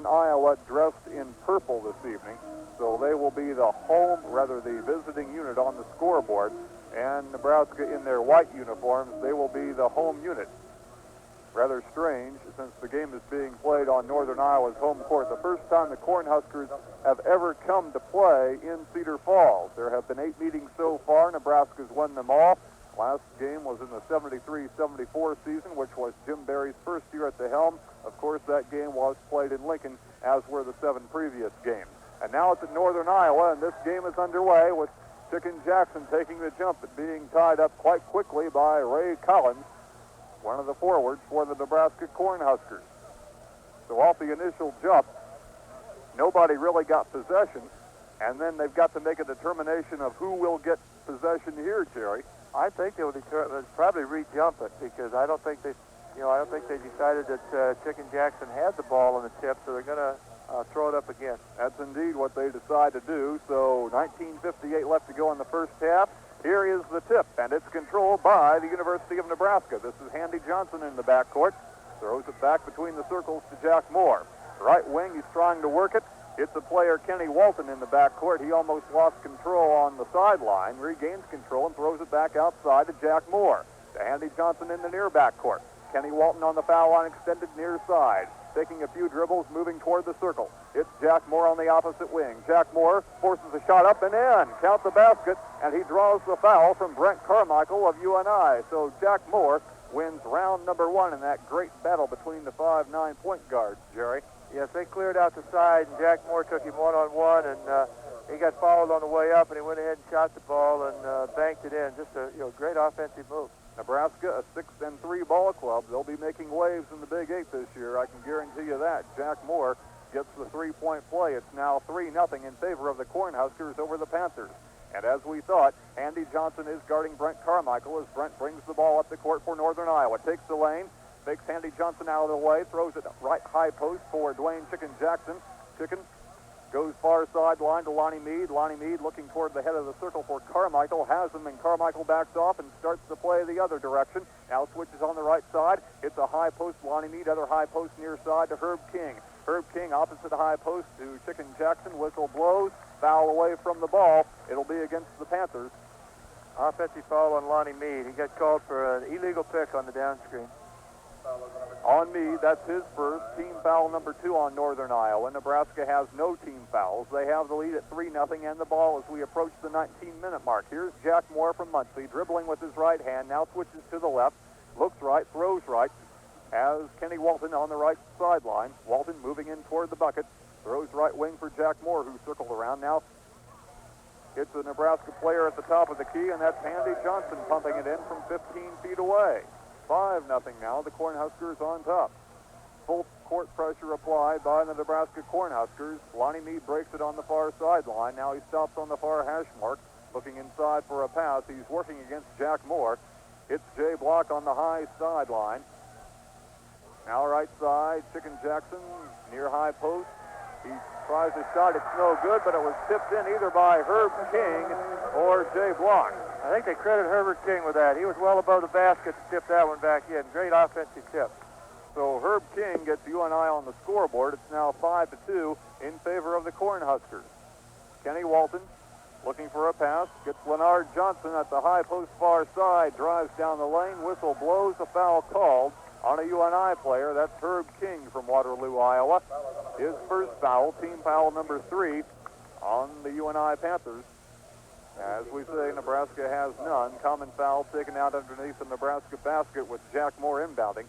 Northern Iowa dressed in purple this evening. So they will be the visiting unit on the scoreboard. And Nebraska in their white uniforms, they will be the home unit. Rather strange, since the game is being played on Northern Iowa's home court. The first time the Cornhuskers have ever come to play in Cedar Falls. There have been 8 meetings so far. Nebraska's won them all. Last game was in the 73-74 season, which was Jim Barry's first year at the helm. Of course, that game was played in Lincoln, as were the 7 previous games. And now it's at Northern Iowa, and this game is underway with Chicken Jackson taking the jump and being tied up quite quickly by Ray Collins, one of the forwards for the Nebraska Cornhuskers. So off the initial jump, nobody really got possession, and then they've got to make a determination of who will get possession here, Jerry. I think they would probably re-jump it, because I don't think they decided that Chicken Jackson had the ball on the tip, so they're going to throw it up again. That's indeed what they decide to do. So 19:58 left to go in the first half. Here is the tip, and it's controlled by the University of Nebraska. This is Handy Johnson in the backcourt. Throws it back between the circles to Jack Moore. Right wing, he's trying to work it. It's the player Kenny Walton in the backcourt. He almost lost control on the sideline, regains control, and throws it back outside to Jack Moore. To Handy Johnson in the near backcourt. Kenny Walton on the foul line, extended near side. Taking a few dribbles, moving toward the circle. It's Jack Moore on the opposite wing. Jack Moore forces a shot up and in. Count the basket, and he draws the foul from Brent Carmichael of UNI. So Jack Moore wins round number 1 in that great battle between the 5'9" point guards, Jerry. Yes, they cleared out the side, and Jack Moore took him one-on-one, and he got fouled on the way up, and he went ahead and shot the ball and banked it in. Just a great offensive move. Nebraska, a 6-3 ball club. They'll be making waves in the Big 8 this year. I can guarantee you that. Jack Moore gets the 3-point play. It's now 3-0 in favor of the Cornhuskers over the Panthers. And as we thought, Andy Johnson is guarding Brent Carmichael as Brent brings the ball up the court for Northern Iowa. Takes the lane, fakes Andy Johnson out of the way, throws it right high post for Dwayne Chicken Jackson. Chicken goes far sideline to Lonnie Mead. Lonnie Mead looking toward the head of the circle for Carmichael. Has him, and Carmichael backs off and starts the play the other direction. Now switches on the right side. It's a high post, Lonnie Mead. Other high post near side to Herb King. Herb King opposite the high post to Chicken Jackson. Whistle blows. Foul away from the ball. It'll be against the Panthers. Offensive foul on Lonnie Mead. He got called for an illegal pick on the down screen. On Mead, that's his first. Team foul number 2 on Northern Iowa. Nebraska has no team fouls. They have the lead at 3-0 and the ball as we approach the 19-minute mark. Here's Jack Moore from Muncie, dribbling with his right hand, now switches to the left, looks right, throws right, has Kenny Walton on the right sideline. Walton moving in toward the bucket, throws right wing for Jack Moore, who circled around. Now it's a Nebraska player at the top of the key, and that's Handy Johnson pumping it in from 15 feet away. 5-0 now, the Cornhuskers on top. Full court pressure applied by the Nebraska Cornhuskers. Lonnie Mead breaks it on the far sideline. Now he stops on the far hash mark, looking inside for a pass. He's working against Jack Moore. It's Jay Block on the high sideline. Now right side, Chicken Jackson, near high post. He tries a shot. It's no good, but it was tipped in either by Herb King or Jay Block. I think they credit Herbert King with that. He was well above the basket to tip that one back in. Great offensive tip. So Herb King gets UNI on the scoreboard. It's now 5-2 in favor of the Cornhuskers. Kenny Walton looking for a pass. Gets Leonard Johnson at the high post far side. Drives down the lane. Whistle blows. A foul called on a UNI player. That's Herb King from Waterloo, Iowa. His first foul, team foul number 3 on the UNI Panthers. As we say, Nebraska has none. Common foul taken out underneath the Nebraska basket with Jack Moore inbounding.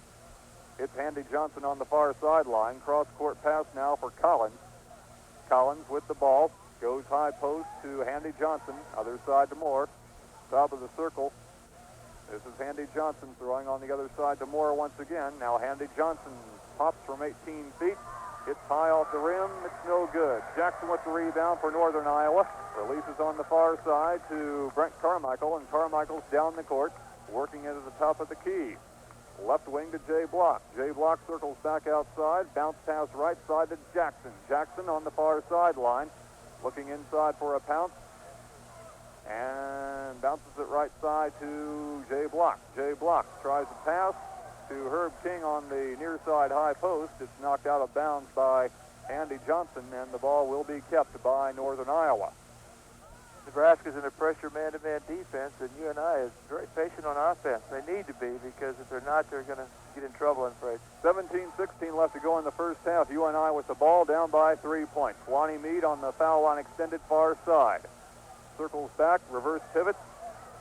It's Handy Johnson on the far sideline. Cross-court pass now for Collins. Collins with the ball. Goes high post to Handy Johnson. Other side to Moore. Top of the circle. This is Handy Johnson throwing on the other side to Moore once again. Now Handy Johnson pops from 18 feet. Hits high off the rim. It's no good. Jackson with the rebound for Northern Iowa. Releases on the far side to Brent Carmichael, and Carmichael's down the court, working into the top of the key. Left wing to Jay Block. Jay Block circles back outside. Bounce pass right side to Jackson. Jackson on the far sideline, looking inside for a pounce. And bounces it right side to Jay Block. Jay Block tries to pass to Herb King on the near side high post. It's knocked out of bounds by Andy Johnson, and the ball will be kept by Northern Iowa. Nebraska's in a pressure man-to-man defense, and UNI is very patient on offense. They need to be, because if they're not, they're going to get in trouble, I'm afraid. 17-16 left to go in the first half. UNI with the ball down by 3 points. Lonnie Mead on the foul line, extended far side. Circles back, reverse pivot.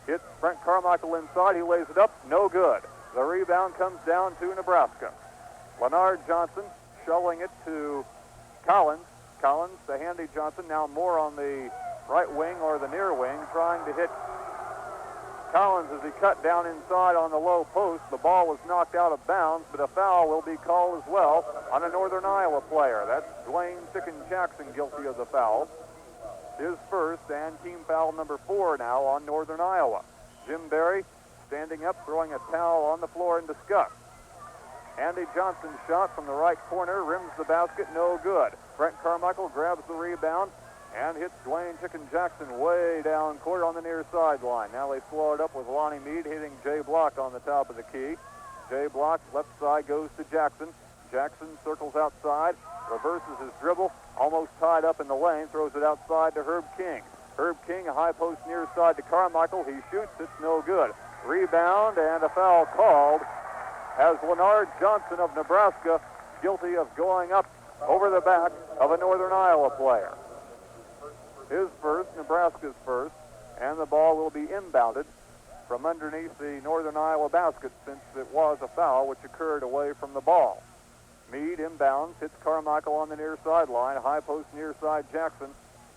Hits Brent Carmichael inside. He lays it up. No good. The rebound comes down to Nebraska. Leonard Johnson shoveling it to Collins. Collins to Handy Johnson. Now more on the right wing or the near wing, trying to hit Collins as he cut down inside on the low post. The ball was knocked out of bounds, but a foul will be called as well on a Northern Iowa player. That's Dwayne Chicken Jackson guilty of the foul. His first and team foul number 4 now on Northern Iowa. Jim Berry standing up, throwing a towel on the floor in disgust. Andy Johnson's shot from the right corner rims the basket, no good. Brent Carmichael grabs the rebound and hits Dwayne Chicken Jackson way down court on the near sideline. Now they slow it up with Lonnie Mead hitting Jay Block on the top of the key. Jay Block, left side, goes to Jackson. Jackson circles outside, reverses his dribble, almost tied up in the lane, throws it outside to Herb King. Herb King, a high post near side to Carmichael. He shoots, it's no good. Rebound and a foul called as Leonard Johnson of Nebraska guilty of going up over the back of a Northern Iowa player. His first, Nebraska's first, and the ball will be inbounded from underneath the Northern Iowa basket since it was a foul which occurred away from the ball. Mead inbounds, hits Carmichael on the near sideline, high post near side Jackson.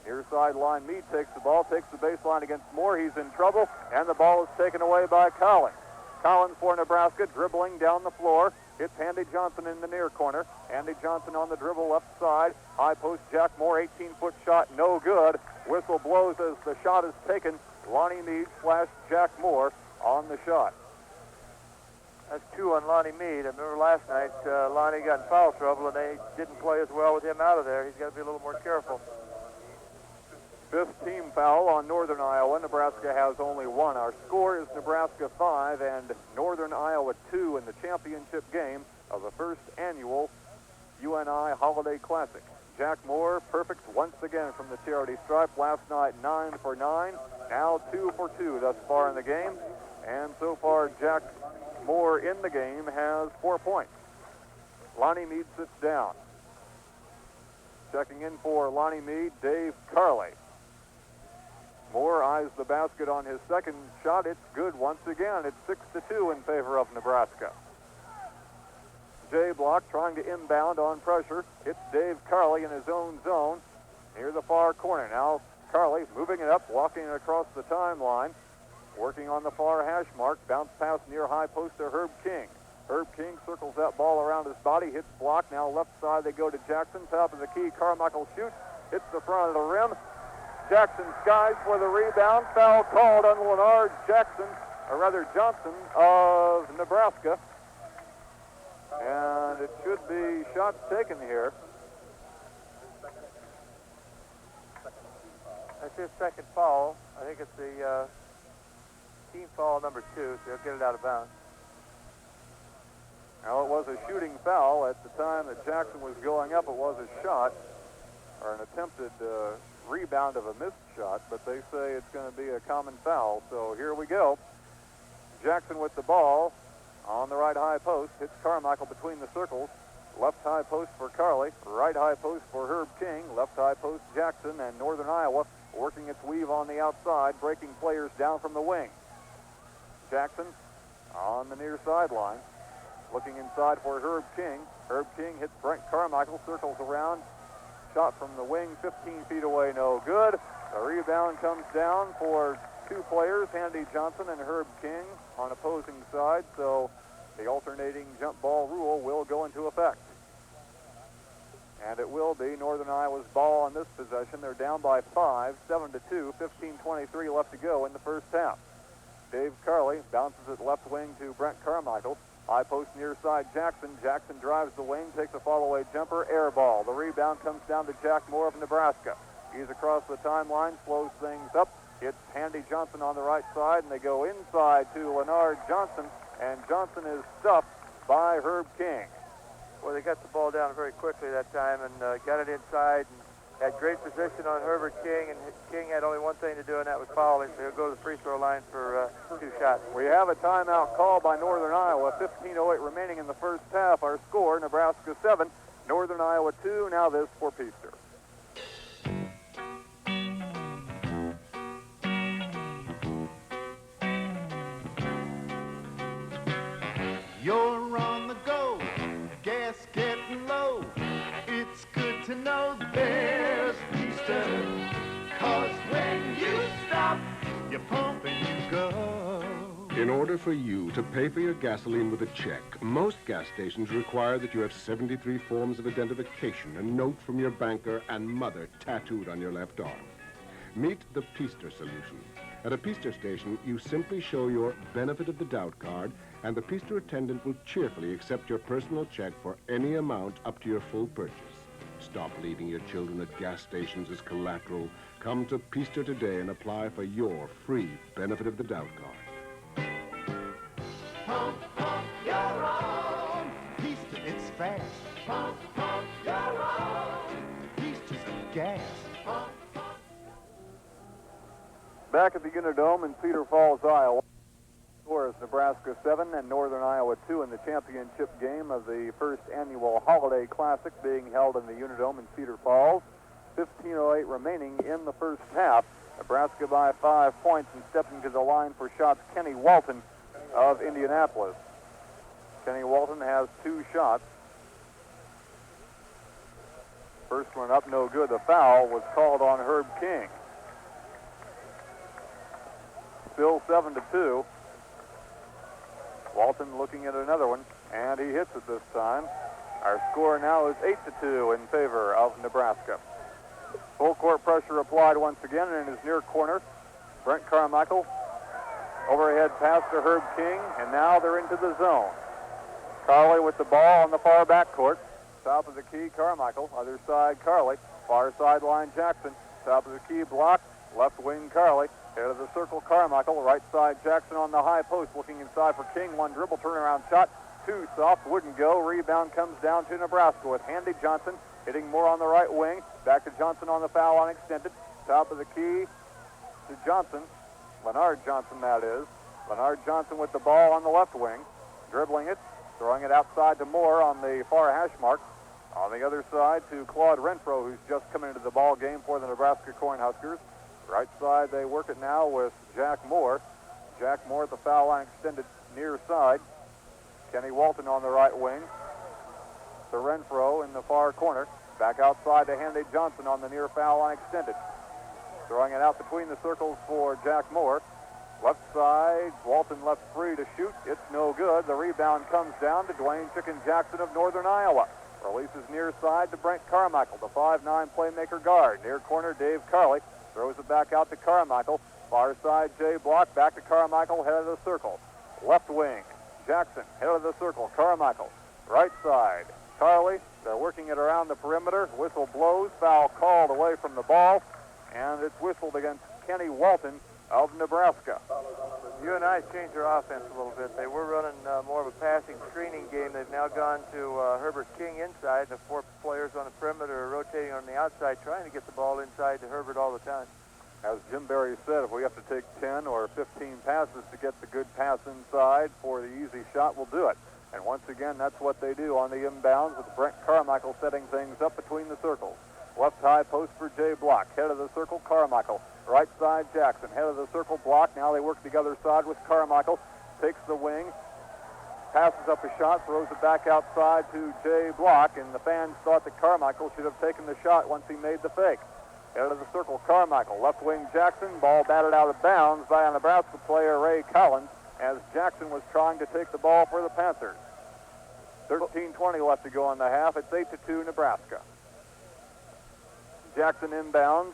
Near sideline, Mead takes the ball, takes the baseline against Moore. He's in trouble, and the ball is taken away by Collins. Collins for Nebraska, dribbling down the floor. Hits Andy Johnson in the near corner. Andy Johnson on the dribble left side. High post Jack Moore, 18-foot shot, no good. Whistle blows as the shot is taken. Lonnie Mead / Jack Moore on the shot. That's 2 on Lonnie Mead. I remember last night Lonnie got in foul trouble, and they didn't play as well with him out of there. He's got to be a little more careful. 5th team foul on Northern Iowa. Nebraska has only 1. Our score is Nebraska 5 and Northern Iowa 2 in the championship game of the first annual UNI Holiday Classic. Jack Moore, perfect once again from the charity stripe. Last night, 9 for 9. Now 2 for 2 thus far in the game. And so far, Jack Moore in the game has 4 points. Lonnie Mead sits down. Checking in for Lonnie Mead, Dave Carley. Moore eyes the basket on his second shot. It's good once again. It's 6-2 in favor of Nebraska. Jay Block trying to inbound on pressure. It's Dave Carley in his own zone near the far corner. Now Carley moving it up, walking it across the timeline, working on the far hash mark. Bounce pass near high post to Herb King. Herb King circles that ball around his body, hits Block. Now left side they go to Jackson. Top of the key, Carmichael shoots, hits the front of the rim. Jackson skies for the rebound. Foul called on Leonard Johnson of Nebraska. And it should be shots taken here. That's his second foul. I think it's the team foul number 2, so he'll get it out of bounds. Now, it was a shooting foul. At the time that Jackson was going up, it was a shot, or an attempted rebound of a missed shot, but they say it's going to be a common foul. So here we go. Jackson with the ball on the right high post, hits Carmichael between the circles. Left high post for Carley, right high post for Herb King, left high post Jackson, and Northern Iowa working its weave on the outside, breaking players down from the wing. Jackson on the near sideline, looking inside for Herb King. Herb King hits Brent Carmichael, circles around, shot from the wing, 15 feet away, no good. The rebound comes down for 2 players, Handy Johnson and Herb King on opposing sides, so the alternating jump ball rule will go into effect. And it will be Northern Iowa's ball on this possession. They're down by 5, 7-2, 15:23 left to go in the first half. Dave Carley bounces it left wing to Brent Carmichael. High post near side Jackson. Jackson drives the wing, takes a fall-away jumper, air ball. The rebound comes down to Jack Moore of Nebraska. He's across the timeline, slows things up. It's Handy Johnson on the right side, and they go inside to Leonard Johnson, and Johnson is stuffed by Herb King. Well, they got the ball down very quickly that time and got it inside and had great position on Herbert King, and King had only one thing to do, and that was foul him, so he'll go to the free throw line for 2 shots. We have a timeout called by Northern Iowa. 15:08 remaining in the first half. Our score, Nebraska 7, Northern Iowa 2. Now this for Peaster. You're on the go, gas getting low. It's good to know there's Peaster, 'cause when you stop, you pump and you go. In order for you to pay for your gasoline with a check, most gas stations require that you have 73 forms of identification, a note from your banker, and mother tattooed on your left arm. Meet the Peaster solution. At a Peaster station, you simply show your benefit of the doubt card, and the Peaster attendant will cheerfully accept your personal check for any amount up to your full purchase. Stop leaving your children at gas stations as collateral. Come to Peaster today and apply for your free benefit of the doubt card. Pump, pump, you're on. Peaster, it's fast. Pump, pump, you're on. Peaster's a gas. Pump, pump. Back at the Unidome in Cedar Falls, Iowa. Score is Nebraska 7 and Northern Iowa 2 in the championship game of the first annual Holiday Classic being held in the Unidome in Cedar Falls. 15:08 remaining in the first half. Nebraska by 5 points, and stepping to the line for shots, Kenny Walton of Indianapolis. Kenny Walton has 2 shots. First one up, no good. The foul was called on Herb King. Still 7-2. Walton looking at another one, and he hits it this time. Our score now is 8-2 in favor of Nebraska. Full court pressure applied once again, and in his near corner, Brent Carmichael. Overhead pass to Herb King, and now they're into the zone. Carley with the ball on the far backcourt. Top of the key, Carmichael. Other side, Carley. Far sideline, Jackson. Top of the key, block. Left wing, Carley. Head of the circle, Carmichael. Right side, Jackson on the high post, looking inside for King. One dribble, turnaround shot. 2 soft, wouldn't go. Rebound comes down to Nebraska with Handy Johnson hitting more on the right wing. Back to Johnson on the foul line extended. Top of the key to Johnson. Leonard Johnson, that is. Leonard Johnson with the ball on the left wing. Dribbling it, throwing it outside to Moore on the far hash mark. On the other side to Claude Renfro, who's just come into the ball game for the Nebraska Cornhuskers. Right side, they work it now with Jack Moore. Jack Moore at the foul line extended near side. Kenny Walton on the right wing. To Renfro in the far corner. Back outside to Handy Johnson on the near foul line extended. Throwing it out between the circles for Jack Moore. Left side, Walton left free to shoot. It's no good. The rebound comes down to Dwayne Chicken Jackson of Northern Iowa. Releases near side to Brent Carmichael, the 5'9" playmaker guard. Near corner, Dave Carley. Throws it back out to Carmichael. Far side, Jay Block. Back to Carmichael, head of the circle. Left wing, Jackson, head of the circle. Carmichael. Right side, Carley. They're working it around the perimeter. Whistle blows. Foul called away from the ball. And it's whistled against Kenny Walton of Nebraska. UNI changed their offense a little bit. They were running more of a passing screening game. They've now gone to Herbert King inside. The 4 players on the perimeter are rotating on the outside, trying to get the ball inside to Herbert all the time. As Jim Barry said, if we have to take 10 or 15 passes to get the good pass inside for the easy shot, we'll do it. And once again, that's what they do on the inbounds, with Brent Carmichael setting things up between the circles. Left high post for Jay Block. Head of the circle, Carmichael. Right side, Jackson. Head of the circle, Block. Now they work the other side with Carmichael. Takes the wing. Passes up a shot. Throws it back outside to Jay Block. And the fans thought that Carmichael should have taken the shot once he made the fake. Head of the circle, Carmichael. Left wing, Jackson. Ball batted out of bounds by a Nebraska player, Ray Collins, as Jackson was trying to take the ball for the Panthers. 13:20 left to go in the half. It's 8-2 Nebraska. Jackson inbounds.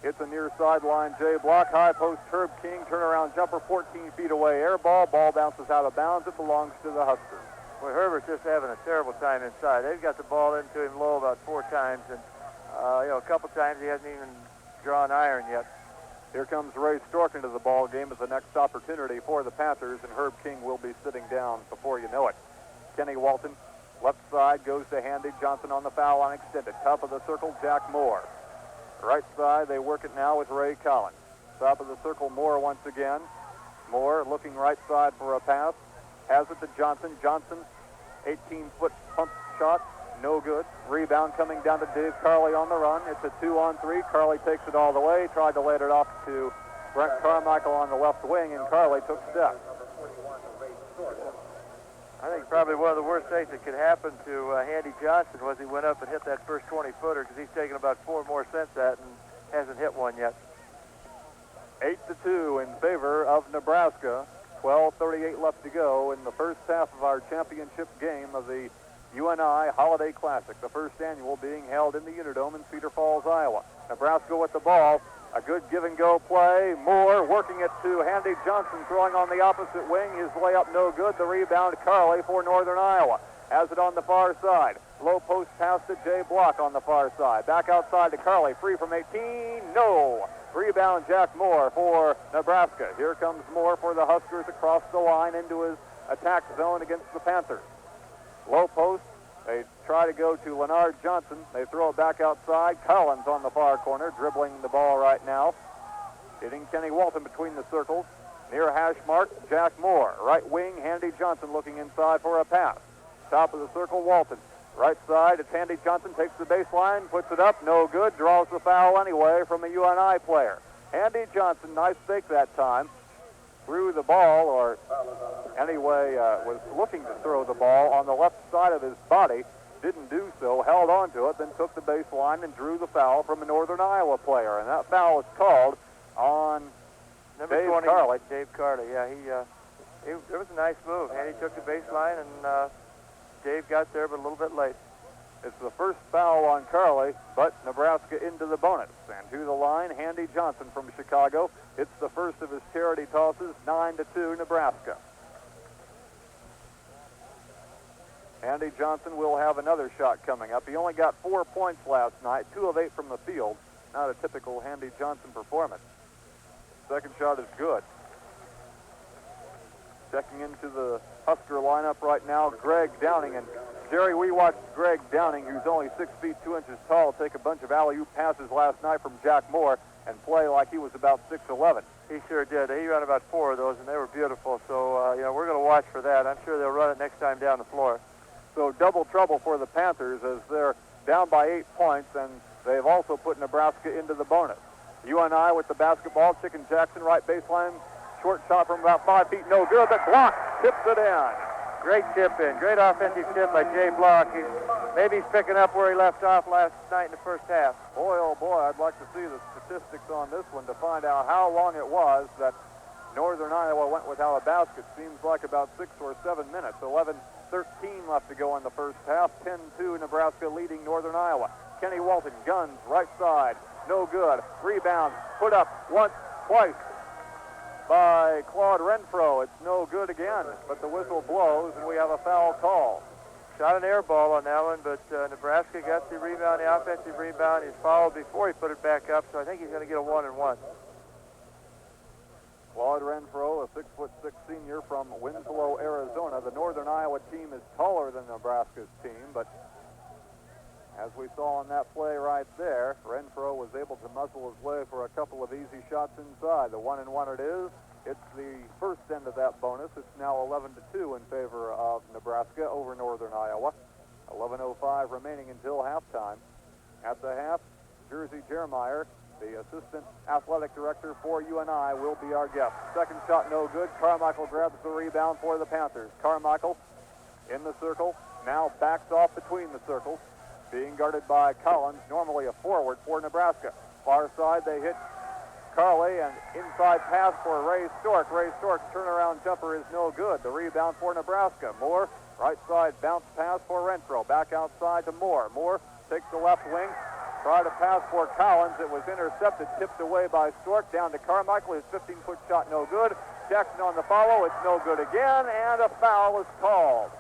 Hits a near sideline, Jay Block. High post, Herb King. Turnaround jumper 14 feet away. Air ball. Ball bounces out of bounds. It belongs to the Huskers. Well, Herbert's just having a terrible time inside. They've got the ball into him low about 4 times, and a couple times he hasn't even drawn iron yet. Here comes Ray Stork into the ball game as the next opportunity for the Panthers, and Herb King will be sitting down before you know it. Kenny Walton Left side goes to Handy Johnson on the foul line extended. Top of the circle, Jack Moore. Right side, they work it now with Ray Collins. Top of the circle, Moore once again. Moore looking right side for a pass. Has it to Johnson. Johnson, 18-foot pump shot. No good. Rebound coming down to Dave Carley on the run. It's a 2-on-3. Carley takes it all the way. Tried to let it off to Brent Carmichael on the left wing, and Carley took steps. I think probably one of the worst things that could happen to Handy Johnson was he went up and hit that first 20-footer, because he's taken about 4 more since that and hasn't hit one yet. 8-2 in favor of Nebraska. 12:38 left to go in the first half of our championship game of the UNI Holiday Classic, the first annual being held in the Unidome in Cedar Falls, Iowa. Nebraska with the ball. A good give-and-go play. Moore working it to Handy Johnson, throwing on the opposite wing. His layup no good. The rebound, Carley for Northern Iowa. Has it on the far side. Low post pass to Jay Block on the far side. Back outside to Carley. Free from 18. No. Rebound, Jack Moore for Nebraska. Here comes Moore for the Huskers across the line into his attack zone against the Panthers. Low post. They try to go to Leonard Johnson. They throw it back outside. Collins on the far corner, dribbling the ball right now. Hitting Kenny Walton between the circles. Near hash mark, Jack Moore. Right wing, Handy Johnson looking inside for a pass. Top of the circle, Walton. Right side, it's Handy Johnson, takes the baseline, puts it up, no good, draws the foul anyway from a UNI player. Handy Johnson, nice fake that time. Threw the ball, or anyway, was looking to throw the ball on the left side of his body. Didn't do so, held on to it, then took the baseline and drew the foul from a Northern Iowa player. And that foul was called on Number Dave 20, Carley. Dave Carley, yeah, it was a nice move. Handy took the baseline, and Dave got there, but a little bit late. It's the first foul on Carley, but Nebraska into the bonus. And to the line, Handy Johnson from Chicago. It's the first of his charity tosses, 9-2 Nebraska. Handy Johnson will have another shot coming up. He only got 4 points last night, 2 of 8 from the field. Not a typical Handy Johnson performance. Second shot is good. Checking into the Husker lineup right now, Greg Downing. And Jerry, we watched Greg Downing, who's only 6 feet 2 inches tall, take a bunch of alley-oop passes last night from Jack Moore and play like he was about 6'11". He sure did. He ran about 4 of those, and they were beautiful. So, we're going to watch for that. I'm sure they'll run it next time down the floor. So double trouble for the Panthers as they're down by 8 points, and they've also put Nebraska into the bonus. UNI with the basketball. Chicken Jackson, right baseline. Short shot from about 5 feet, no good, but Block tips it in. Great tip in. Great offensive tip by Jay Block. Maybe he's picking up where he left off last night in the first half. Boy, oh boy, I'd like to see the statistics on this one to find out how long it was that Northern Iowa went without a basket. Seems like about 6 or 7 minutes. 11-13 left to go in the first half. 10-2 Nebraska leading Northern Iowa. Kenny Walton, guns, right side, no good. Rebound, put up once, twice by Claude Renfro. It's no good again, but the whistle blows, and we have a foul call. Shot an air ball on that one, but Nebraska got the rebound, the offensive rebound. He's fouled before he put it back up, so I think he's going to get a 1-and-1. Claude Renfro, a 6'6" senior from Winslow, Arizona. The Northern Iowa team is taller than Nebraska's team, but as we saw on that play right there, Renfro was able to muscle his way for a couple of easy shots inside. The 1-and-1 it is. It's the first end of that bonus. It's now 11-2 in favor of Nebraska over Northern Iowa. 11:05 remaining until halftime. At the half, Jersey Jeremiah, the assistant athletic director for UNI, will be our guest. Second shot no good. Carmichael grabs the rebound for the Panthers. Carmichael in the circle, now backs off between the circles, being guarded by Collins, normally a forward for Nebraska. Far side, they hit Carley, and inside pass for Ray Stork. Ray Stork's turnaround jumper is no good. The rebound for Nebraska. Moore, right side bounce pass for Renfro. Back outside to Moore. Moore takes the left wing. Tried to pass for Collins. It was intercepted, tipped away by Stork. Down to Carmichael. His 15-foot shot no good. Jackson on the follow. It's no good again, and a foul is called.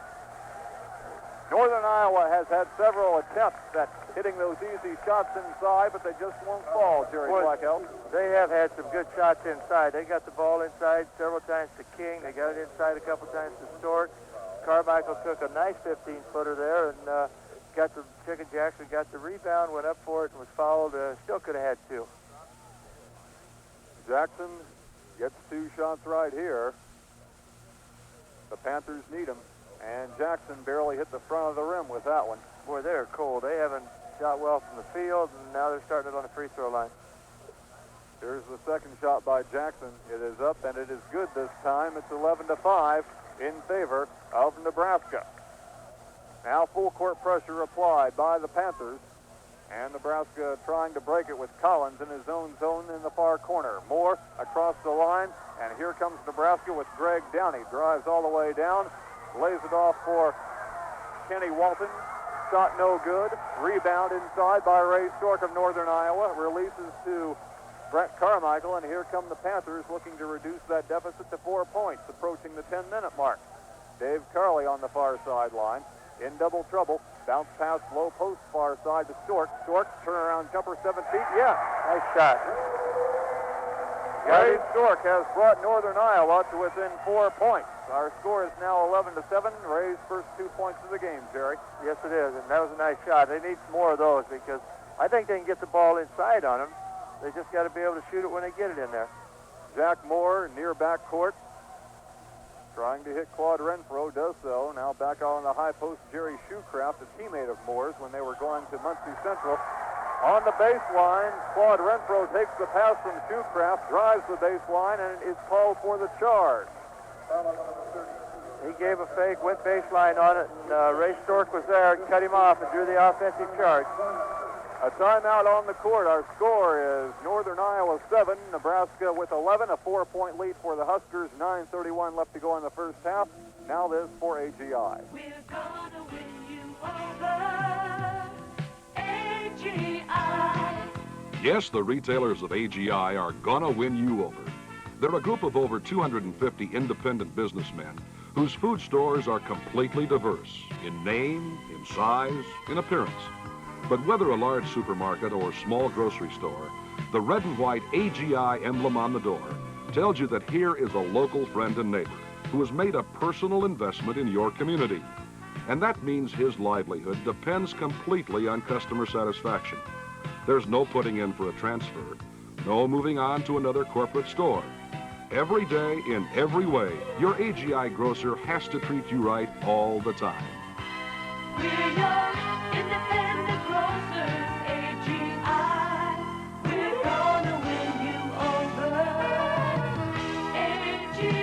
Northern Iowa has had several attempts at hitting those easy shots inside, but they just won't fall, Jerry Blackwell. They have had some good shots inside. They got the ball inside several times to King. They got it inside a couple times to Stork. Carmichael took a nice 15-footer there and Chicken Jackson got the rebound, went up for it, and was fouled. Still could have had two. Jackson gets 2 shots right here. The Panthers need him, and Jackson barely hit the front of the rim with that one. Boy, they're cold. They haven't shot well from the field, and now they're starting it on the free throw line. Here's the second shot by Jackson. It is up, and it is good this time. It's 11-5 in favor of Nebraska. Now full court pressure applied by the Panthers, and Nebraska trying to break it with Collins in his own zone in the far corner. Moore across the line, and here comes Nebraska with Greg Downey. Drives all the way down, lays it off for Kenny Walton. Shot no good. Rebound inside by Ray Stork of Northern Iowa. Releases to Brent Carmichael, and here come the Panthers looking to reduce that deficit to 4 points, approaching the 10-minute mark. Dave Carley on the far sideline, in double trouble. Bounce pass low post far side to Stork. Stork, turnaround jumper, 7 feet. Yeah, Nice shot. Ray Stork has brought Northern Iowa to within 4 points. Our score is now 11-7. Ray's first 2 points of the game, Jerry. Yes, it is, and that was a nice shot. They need some more of those because I think they can get the ball inside on them. They just got to be able to shoot it when they get it in there. Jack Moore near backcourt, trying to hit Claude Renfro, does so. Now back on the high post, Jerry Shoecraft, a teammate of Moore's when they were going to Muncie Central. On the baseline, Claude Renfro takes the pass from Shoecraft, drives the baseline, and is called for the charge. He gave a fake, went baseline on it, and Ray Stork was there and cut him off and drew the offensive charge. A timeout on the court. Our score is Northern Iowa 7, Nebraska with 11, a 4-point lead for the Huskers, 9:31 left to go in the first half. Now this for AGI. We're gonna win you over, AGI. Yes, the retailers of AGI are gonna win you over. They're a group of over 250 independent businessmen whose food stores are completely diverse in name, in size, in appearance. But whether a large supermarket or small grocery store, the red and white AGI emblem on the door tells you that here is a local friend and neighbor who has made a personal investment in your community. And that means his livelihood depends completely on customer satisfaction. There's no putting in for a transfer, no moving on to another corporate store. Every day, in every way, your AGI grocer has to treat you right all the time. We're your independent grocers, AGI. We're gonna win you over, AGI.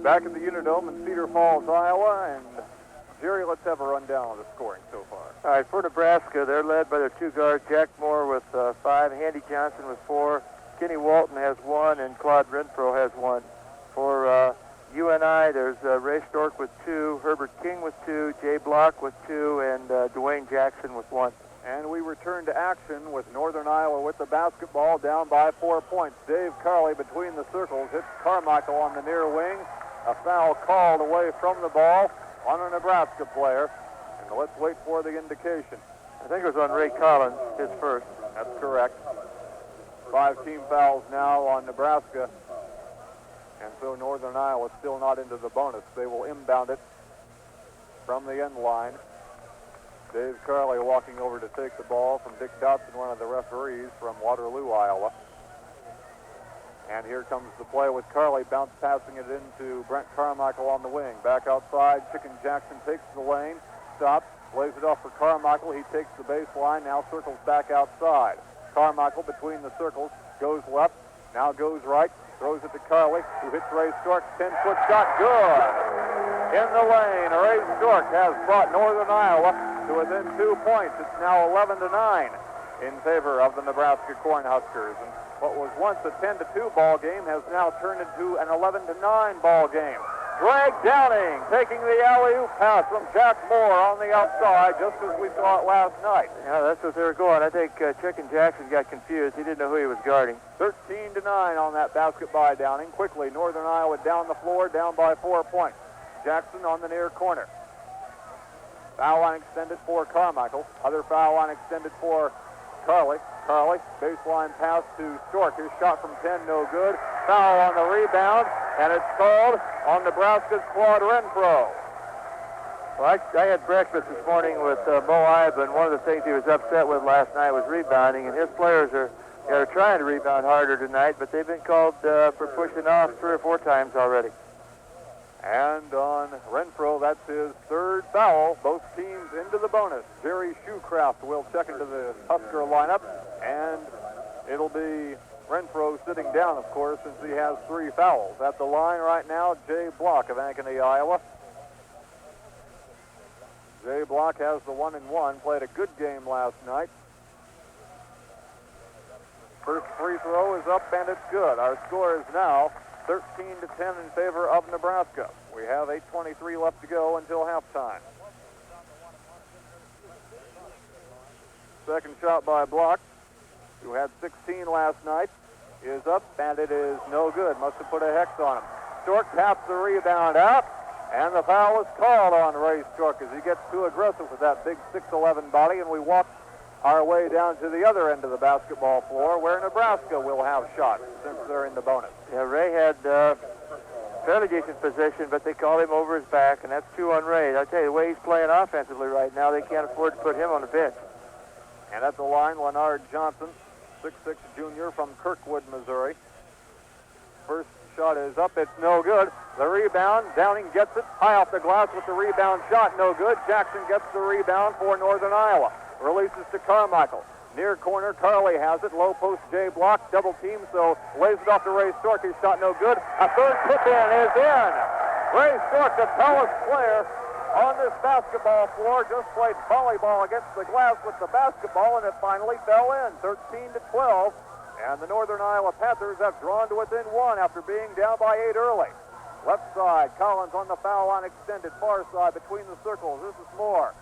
Back at the Unidome in Cedar Falls, Iowa, and Jerry, let's have a rundown of the scoring so far. All right, for Nebraska, they're led by their two guards, Jack Moore with 5, Handy Johnson with 4, Kenny Walton has 1, and Claude Renfro has 1. For UNI, there's Ray Stork with 2, Herbert King with 2, Jay Block with 2, and Dwayne Jackson with 1. And we return to action with Northern Iowa with the basketball down by 4 points. Dave Carley between the circles hits Carmichael on the near wing. A foul called away from the ball on a Nebraska player. And let's wait for the indication. I think it was on Ray Collins, his first. That's correct. 5 team fouls now on Nebraska. And so Northern Iowa still not into the bonus. They will inbound it from the end line. Dave Carley walking over to take the ball from Dick Dotson, one of the referees from Waterloo, Iowa. And here comes the play with Carley bounce passing it into Brent Carmichael on the wing. Back outside, Chicken Jackson takes the lane, stops, lays it off for Carmichael. He takes the baseline, now circles back outside. Carmichael between the circles, goes left, now goes right, throws it to Carley, who hits Ray Stork. 10-foot shot, good. In the lane, Ray Stork has brought Northern Iowa to within 2 points. It's now 11-9 in favor of the Nebraska Cornhuskers. And what was once a 10-2 ball game has now turned into an 11-9 ball game. Greg Downing taking the alley-oop pass from Jack Moore on the outside, just as we saw it last night. Yeah, that's what they were going. I think Chicken Jackson got confused. He didn't know who he was guarding. 13-9 on that basket by Downing. Quickly, Northern Iowa down the floor, down by 4 points. Jackson on the near corner. Foul line extended for Carmichael. Other foul line extended for Carly. Carly, baseline pass to Stork. His shot from 10, no good. Foul on the rebound, and it's called on Nebraska's Claude Renfro. Well, I had breakfast this morning with Mo Iba, and one of the things he was upset with last night was rebounding, and his players are trying to rebound harder tonight, but they've been called for pushing off 3 or 4 times already. And on Renfro, that's his 3rd foul. Both teams into the bonus. Jerry Shoecraft will check into the Husker lineup, and it'll be Renfro sitting down, of course, since he has 3 fouls. At the line right now, Jay Block of Ankeny, Iowa. Jay Block has the 1-1, played a good game last night. First free throw is up, and it's good. Our score is now 13-10 in favor of Nebraska. We have 8:23 left to go until halftime. Second shot by Block, who had 16 last night, is up, and it is no good. Must have put a hex on him. Stork taps the rebound out, and the foul is called on Ray Stork as he gets too aggressive with that big 6'11" body, and we walk our way down to the other end of the basketball floor where Nebraska will have shots since they're in the bonus. Yeah, Ray had fairly decent position, but they called him over his back, and that's 2 on Ray. I tell you, the way he's playing offensively right now, they can't afford to put him on the bench. And at the line, Leonard Johnson, 6'6" junior from Kirkwood, Missouri. First shot is up. It's no good. The rebound, Downing gets it high off the glass with the rebound shot. No good. Jackson gets the rebound for Northern Iowa. Releases to Carmichael. Near corner, Carly has it. Low post, Jay Block. Double team, so lays it off to Ray Stork. His shot no good. A third tip-in is in. Ray Stork, the tallest player on this basketball floor, just played volleyball against the glass with the basketball, and it finally fell in. 13-12. And the Northern Iowa Panthers have drawn to within 1 after being down by 8 early. Left side, Collins on the foul line extended. Far side between the circles. This is Moore.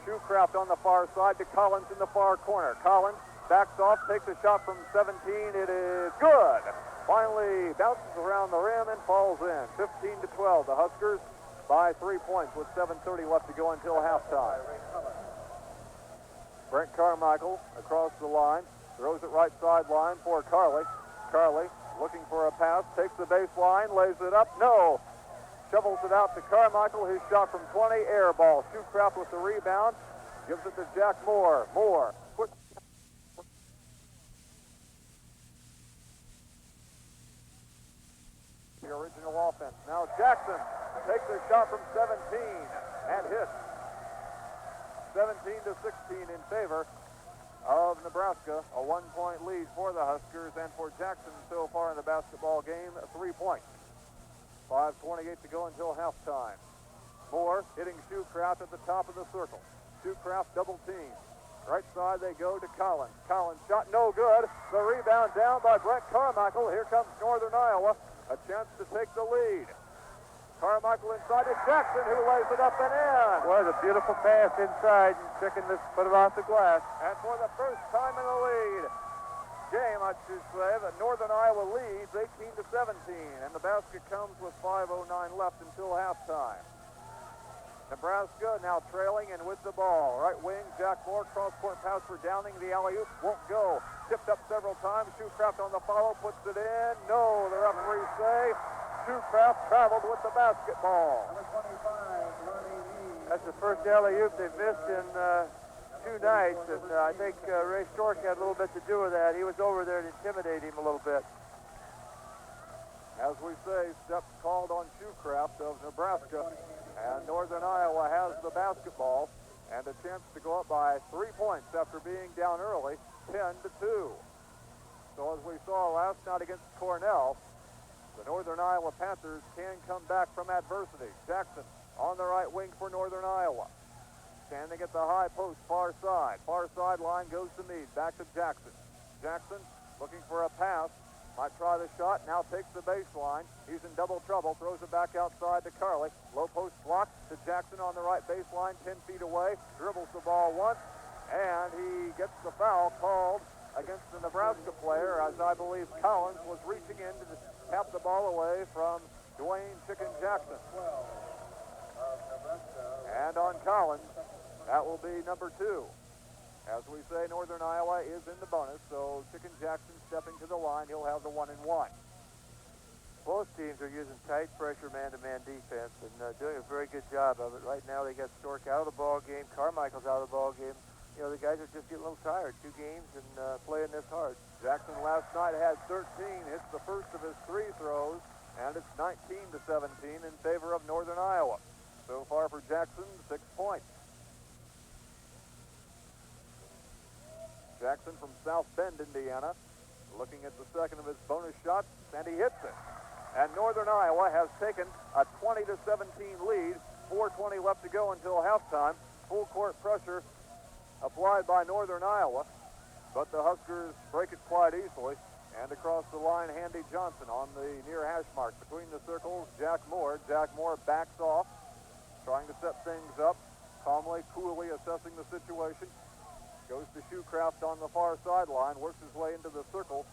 Shoecraft on the far side to Collins in the far corner. Collins backs off, takes a shot from 17. It is good. Finally bounces around the rim and falls in. 15-12. The Huskers by 3 points with 7:30 left to go until halftime. Brent Carmichael across the line. Throws it right sideline for Carly. Carly looking for a pass. Takes the baseline. Lays it up. No. Shovels it out to Carmichael. His shot from 20. Air ball. Shoecraft with the rebound. Gives it to Jack Moore. Moore. The original offense. Now Jackson takes a shot from 17 and hits. 17-16 in favor of Nebraska. A 1-point lead for the Huskers, and for Jackson so far in the basketball game, 3 points. 5:28 to go until halftime. Moore hitting Shoecraft at the top of the circle. Shoecraft double team. Right side they go to Collins. Collins shot no good. The rebound down by Brent Carmichael. Here comes Northern Iowa. A chance to take the lead. Carmichael inside to Jackson, who lays it up and in. What a beautiful pass inside, and picking this foot off the glass. And for the first time in the lead game, I should say, that Northern Iowa leads 18-17, and the basket comes with 5:09 left until halftime. Nebraska now trailing and with the ball. Right wing, Jack Moore, cross-court pass for Downing. The alley-oop won't go. Tipped up several times. Shoecraft on the follow, puts it in. No, the referees say Shoecraft traveled with the basketball. That's the first alley-oop they've missed in 2 nights, and I think Ray Stork had a little bit to do with that. He was over there to intimidate him a little bit. As we say, steps called on Shoecraft of Nebraska, and Northern Iowa has the basketball and a chance to go up by 3 points after being down early, 10-2. So as we saw last night against Cornell, the Northern Iowa Panthers can come back from adversity. Jackson on the right wing for Northern Iowa. Standing at the high post, far side. Far sideline goes to Meade. Back to Jackson. Jackson looking for a pass. Might try the shot. Now takes the baseline. He's in double trouble. Throws it back outside to Carly. Low post block to Jackson on the right baseline, 10 feet away. Dribbles the ball once, and he gets the foul called against the Nebraska player, as I believe Collins was reaching in to tap the ball away from Dwayne Chicken Jackson. And on Collins, that will be number 2. As we say, Northern Iowa is in the bonus, so Chicken Jackson stepping to the line. He'll have the 1-1. Both teams are using tight pressure man-to-man defense and doing a very good job of it. Right now they got Stork out of the ball game. Carmichael's out of the ball game. You know, the guys are just getting a little tired. 2 games and playing this hard. Jackson last night had 13, hits the first of his 3 throws, and it's 19-17 in favor of Northern Iowa. So far for Jackson, 6 points. Jackson from South Bend, Indiana, looking at the second of his bonus shots, and he hits it. And Northern Iowa has taken a 20-17 lead. 4:20 left to go until halftime. Full court pressure applied by Northern Iowa, but the Huskers break it quite easily. And across the line, Handy Johnson on the near hash mark. Between the circles, Jack Moore. Jack Moore backs off, trying to set things up, calmly, coolly assessing the situation. Goes to Shoecraft on the far sideline, works his way into the circle,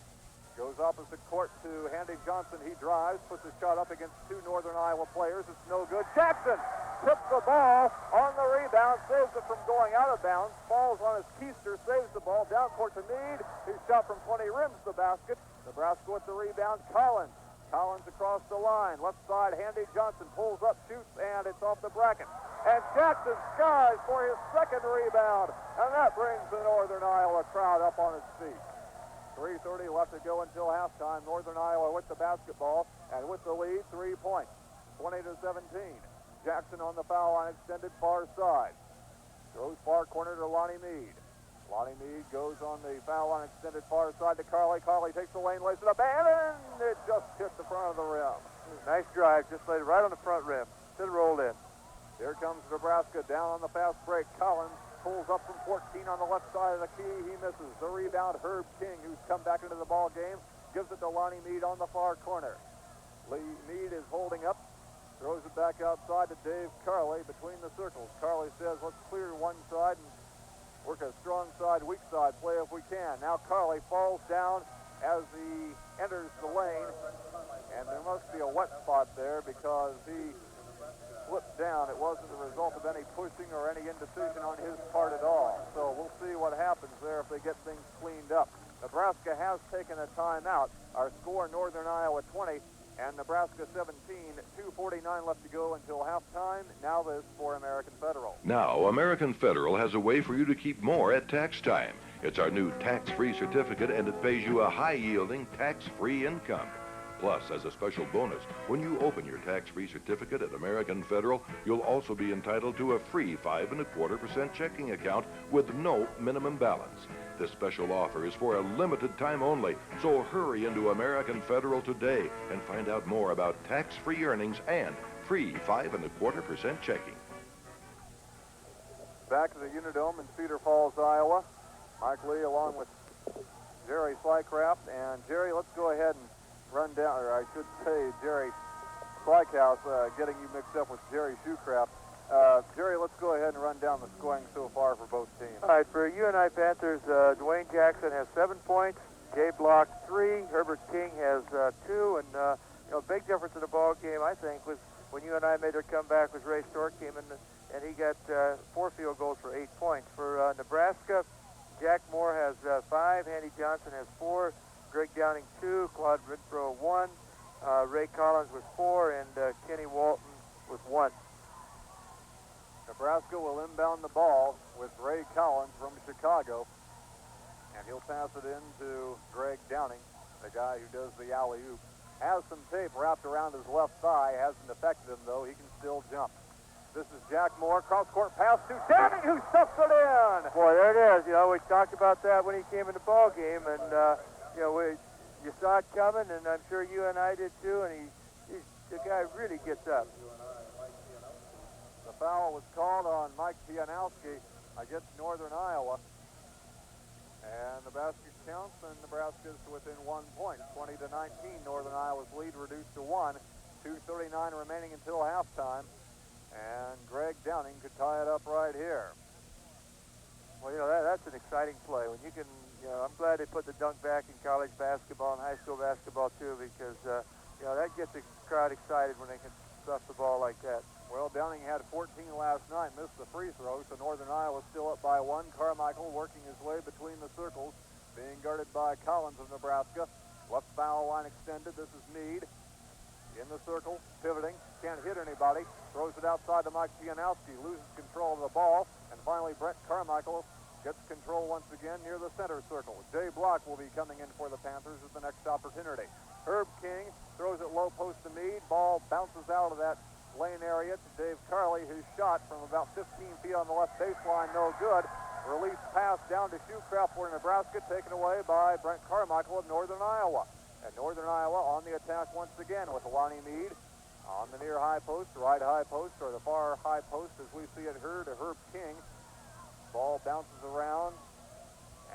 goes opposite court to Handy Johnson. He drives, puts a shot up against 2 Northern Iowa players. It's no good. Jackson tips the ball on the rebound, saves it from going out of bounds, falls on his keister, saves the ball, down court to Meade. His shot from 20 rims the basket. Nebraska with the rebound. Collins across the line. Left side, Handy Johnson pulls up, shoots, and it's off the bracket. And Jackson skies for his second rebound. And that brings the Northern Iowa crowd up on its feet. 3:30 left to go until halftime. Northern Iowa with the basketball and with the lead, 3 points. 20-17. Jackson on the foul line, extended far side. Throws far corner to Lonnie Meade. Lonnie Meade goes on the foul line, extended far side to Carley. Carley takes the lane, lays it up, and it just hit the front of the rim. Nice drive, just laid it right on the front rim. Should have rolled in. Here comes Nebraska down on the fast break. Collins pulls up from 14 on the left side of the key. He misses. The rebound, Herb King, who's come back into the ball game, gives it to Lonnie Meade on the far corner. Meade is holding up, throws it back outside to Dave Carley between the circles. Carley says, let's clear one side and work a strong side, weak side play if we can. Now Carley falls down as he enters the lane, and there must be a wet spot there because he slipped down. It wasn't the result of any pushing or any indecision on his part at all. So we'll see what happens there if they get things cleaned up. Nebraska has taken a timeout. Our score, Northern Iowa 20 and Nebraska 17. 2:49 left to go until halftime. Now this for American Federal. Now, American Federal has a way for you to keep more at tax time. It's our new tax-free certificate, and it pays you a high-yielding, tax-free income. Plus, as a special bonus, when you open your tax-free certificate at American Federal, you'll also be entitled to a free 5.25% checking account with no minimum balance. This special offer is for a limited time only, so hurry into American Federal today and find out more about tax-free earnings and free 5.25% checking. Back to the Unidome in Cedar Falls, Iowa. Mike Lee along with Jerry Slycraft. And Jerry, let's go ahead and run down, or I should say Jerry Slyhouse, getting you mixed up with Jerry Shoecraft. Jerry, let's go ahead and run down the scoring so far for both teams. All right, for UNI Panthers, Dwayne Jackson has 7 points. Jay Block 3. Herbert King has 2. And, you know, big difference in the ball game, I think, was when UNI made their comeback was Ray Stork came in, and he got 4 field goals for 8 points. For Nebraska, Jack Moore has 5. Handy Johnson has 4. Greg Downing 2, Claude Renfro 1, Ray Collins with 4, and Kenny Walton with 1. Nebraska will inbound the ball with Ray Collins from Chicago, and he'll pass it in to Greg Downing, the guy who does the alley-oop. Has some tape wrapped around his left thigh, hasn't affected him though, he can still jump. This is Jack Moore, cross-court pass to Downing, who stuffs it in! Boy, there it is. You know, we talked about that when he came in the ball game, and you know, you saw it coming, and I'm sure you and I did too, and the guy really gets up. The foul was called on Mike Pianowski against Northern Iowa. And the basket counts, and Nebraska's within 1 point. 20-19, Northern Iowa's lead reduced to 1. 2:39 remaining until halftime. And Greg Downing could tie it up right here. Well, you know, that's an exciting play. When you can, you know, I'm glad they put the dunk back in college basketball and high school basketball too, because, you know, that gets the crowd excited when they can stuff the ball like that. Well, Downing had 14 last night, missed the free throw, so Northern Iowa still up by 1. Carmichael working his line extended. This is Meade. In the circle, pivoting, can't hit anybody, throws it outside to Mike Pianowski, loses control of the ball, and finally Brent Carmichael gets control once again near the center circle. Jay Block will be coming in for the Panthers at the next opportunity. Herb King throws it low post to Meade, ball bounces out of that lane area to Dave Carley, whose shot from about 15 feet on the left baseline, no good. Release pass down to Shoecraft for Nebraska, taken away by Brent Carmichael of Northern Iowa. And Northern Iowa on the attack once again with Lonnie Meade on the near high post, right high post, or the far high post as we see it here to Herb King. Ball bounces around,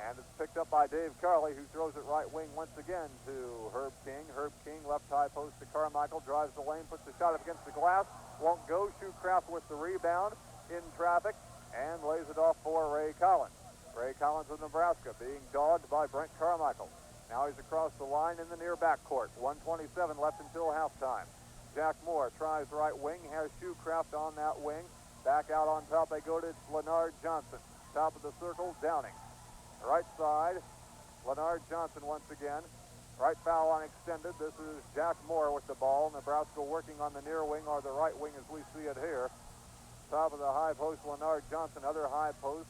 and it's picked up by Dave Carley, who throws it right wing once again to Herb King. Herb King left high post to Carmichael, drives the lane, puts the shot up against the glass, won't go. Shoecraft with the rebound in traffic and lays it off for Ray Collins. Ray Collins of Nebraska being dogged by Brent Carmichael. Now he's across the line in the near backcourt. 1:27 left until halftime. Jack Moore tries right wing, has Shoecraft on that wing. Back out on top they go to Leonard Johnson. Top of the circle, Downing. Right side, Leonard Johnson once again. Right foul line extended. This is Jack Moore with the ball. Nebraska working on the near wing or the right wing as we see it here. Top of the high post, Leonard Johnson. Other high post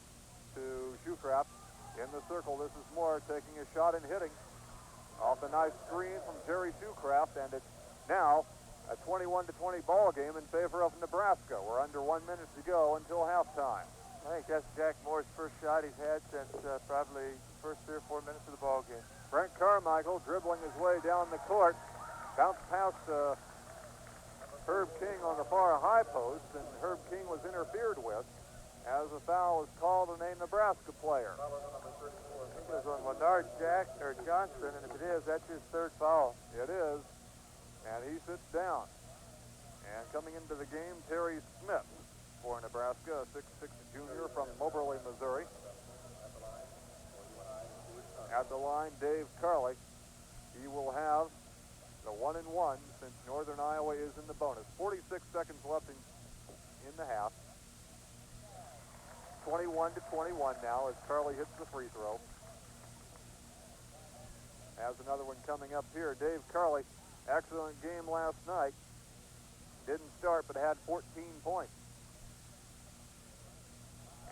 to Shoecraft. In the circle, this is Moore taking a shot and hitting. Off a nice screen from Jerry Shoecraft, and it's now a 21-20 ball game in favor of Nebraska. We're under 1 minute to go until halftime. I think that's Jack Moore's first shot he's had since probably the first 3 or 4 minutes of the ball game. Brent Carmichael dribbling his way down the court, bounced past Herb King on the far high post, and Herb King was interfered with as a foul was called on a Nebraska player. It was on Leonard Johnson, and if it is, that's his third foul. It is, and he sits down. And coming into the game, Terry Smith for Nebraska, a 6'6" junior from Moberly, Missouri. At the line, Dave Carley. He will have the 1-and-1 since Northern Iowa is in the bonus. 46 seconds left in the half. 21-21 now as Carley hits the free throw. Has another one coming up here. Dave Carley, excellent game last night. Didn't start, but had 14 points.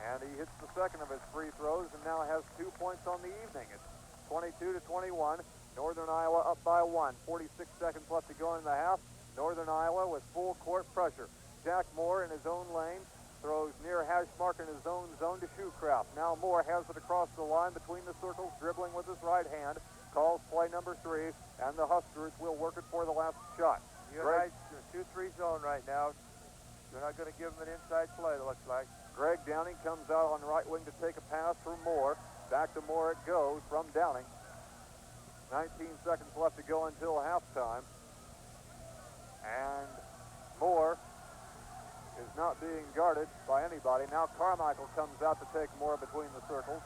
And he hits the second of his free throws and now has 2 points on the evening. It's 22-21. Northern Iowa up by 1. 46 seconds left to go in the half. Northern Iowa with full court pressure. Jack Moore in his own lane throws near hash mark in his own zone to Shoecraft. Now Moore has it across the line between the circles, dribbling with his right hand. Calls play number 3, and the Huskers will work it for the last shot. UNI's in a 2-3 zone right now. They're not going to give him an inside play, it looks like. Greg Downing comes out on right wing to take a pass from Moore. Back to Moore it goes from Downing. 19 seconds left to go until halftime. And Moore is not being guarded by anybody. Now Carmichael comes out to take Moore between the circles.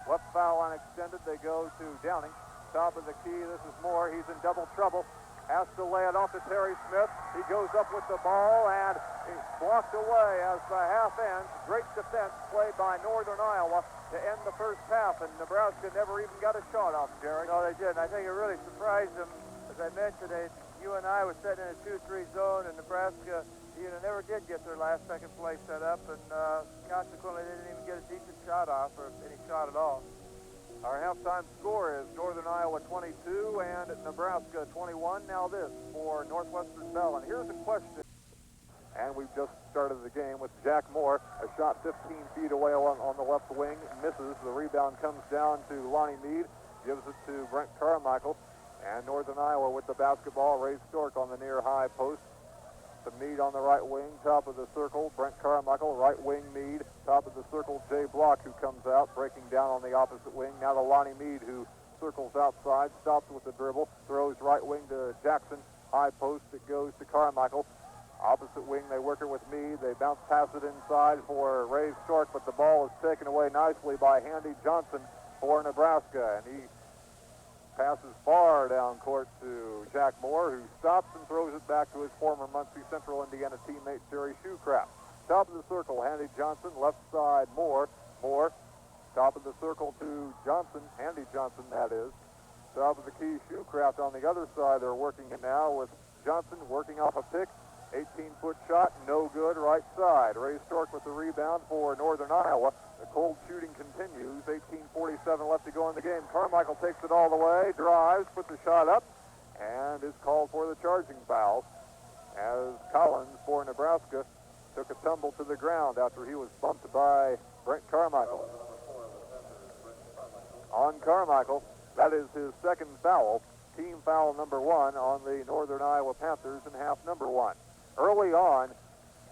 Left foul line extended. They go to Downing. Top of the key. This is Moore. He's in double trouble. Has to lay it off to Terry Smith. He goes up with the ball, and he's blocked away as the half ends. Great defense played by Northern Iowa to end the first half, and Nebraska never even got a shot off, Jerry. No, they didn't. I think it really surprised them. As I mentioned, UNI was set in a 2-3 zone, and Nebraska never did get their last second play set up, and consequently they didn't even get a decent shot off, or any shot at all. Our halftime score is Northern Iowa 22 and Nebraska 21. Now this for Northwestern Bell. And here's a question. And we've just started the game with Jack Moore. A shot 15 feet away on the left wing. Misses. The rebound comes down to Lonnie Meade. Gives it to Brent Carmichael. And Northern Iowa with the basketball. Ray Stork on the near high post. To Meade on the right wing, top of the circle. Brent Carmichael, right wing Meade. Top of the circle, Jay Block, who comes out, breaking down on the opposite wing. Now to Lonnie Meade, who circles outside, stops with the dribble, throws right wing to Jackson. High post, it goes to Carmichael. Opposite wing, they work it with Meade. They bounce pass it inside for Ray Stork, but the ball is taken away nicely by Handy Johnson for Nebraska. And he passes far down court to Jack Moore, who stops and throws it back to his former Muncie Central Indiana teammate, Jerry Shoecraft. Top of the circle, Handy Johnson. Left side, Moore. Top of the circle to Johnson. Handy Johnson, that is. Top of the key, Shoecraft on the other side. They're working it now with Johnson working off a pick. 18-foot shot, no good, right side. Ray Stork with the rebound for Northern Iowa. The cold shooting continues. 18:47 left to go in the game. Carmichael takes it all the way, drives, puts the shot up, and is called for the charging foul as Collins for Nebraska took a tumble to the ground after he was bumped by Brent Carmichael. On Carmichael, that is his second foul, team foul number 1 on the Northern Iowa Panthers in half number 1. Early on,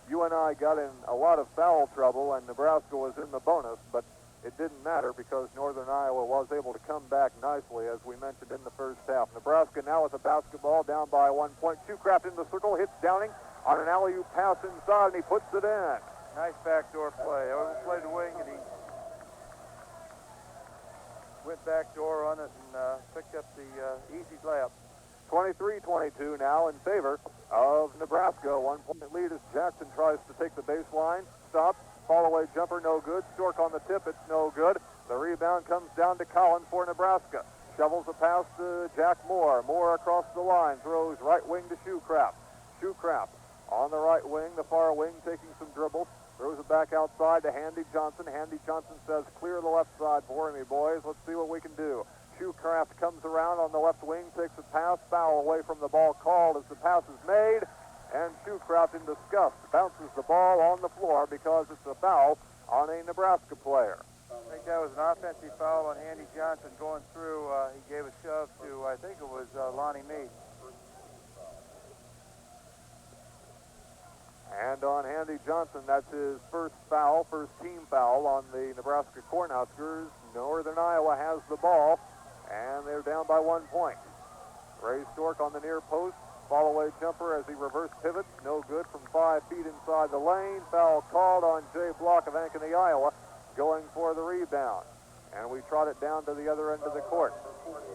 UNI got in a lot of foul trouble and Nebraska was in the bonus, but it didn't matter because Northern Iowa was able to come back nicely, as we mentioned in the first half. Nebraska now with the basketball down by 1 point. Shoecraft in the circle, hits Downing on an alley-oop pass inside, and he puts it in. Nice backdoor play. Overplayed the wing, and he went backdoor on it and picked up the easy layup. 23-22 now in favor of Nebraska. 1 point lead as Jackson tries to take the baseline. Stops. Fall-away jumper, no good. Stork on the tip, it's no good. The rebound comes down to Collins for Nebraska. Shovels a pass to Jack Moore. Moore across the line. Throws right wing to Shoecraft. Shoecraft on the right wing, the far wing, taking some dribbles. Throws it back outside to Handy Johnson. Handy Johnson says, clear the left side for me, boys. Let's see what we can do. Shoecraft comes around on the left wing, takes a pass, foul away from the ball called as the pass is made, and Shoecraft in disgust bounces the ball on the floor because it's a foul on a Nebraska player. I think that was an offensive foul on Handy Johnson going through. He gave a shove to, I think it was Lonnie Meade. And on Handy Johnson, that's his first foul, first team foul on the Nebraska Cornhuskers. Northern Iowa has the ball, and they're down by 1 point. Ray Stork on the near post. Fall-away jumper as he reverse pivots. No good from 5 feet inside the lane. Foul called on Jay Block of Ankeny, Iowa, going for the rebound. And we trot it down to the other end of the court.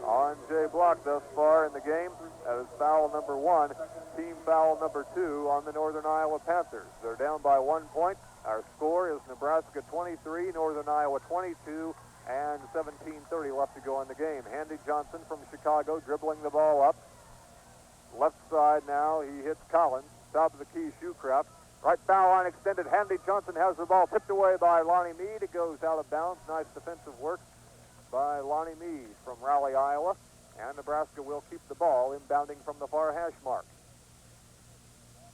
On Jay Block thus far in the game, that is foul number 1. Team foul number 2 on the Northern Iowa Panthers. They're down by 1 point. Our score is Nebraska 23, Northern Iowa 22, and 17:30 left to go in the game. Handy Johnson from Chicago dribbling the ball up. Left side now, he hits Collins. Top of the key, Shoecraft. Right foul line extended. Handy Johnson has the ball tipped away by Lonnie Meade. It goes out of bounds. Nice defensive work by Lonnie Meade from Raleigh, Iowa. And Nebraska will keep the ball inbounding from the far hash mark.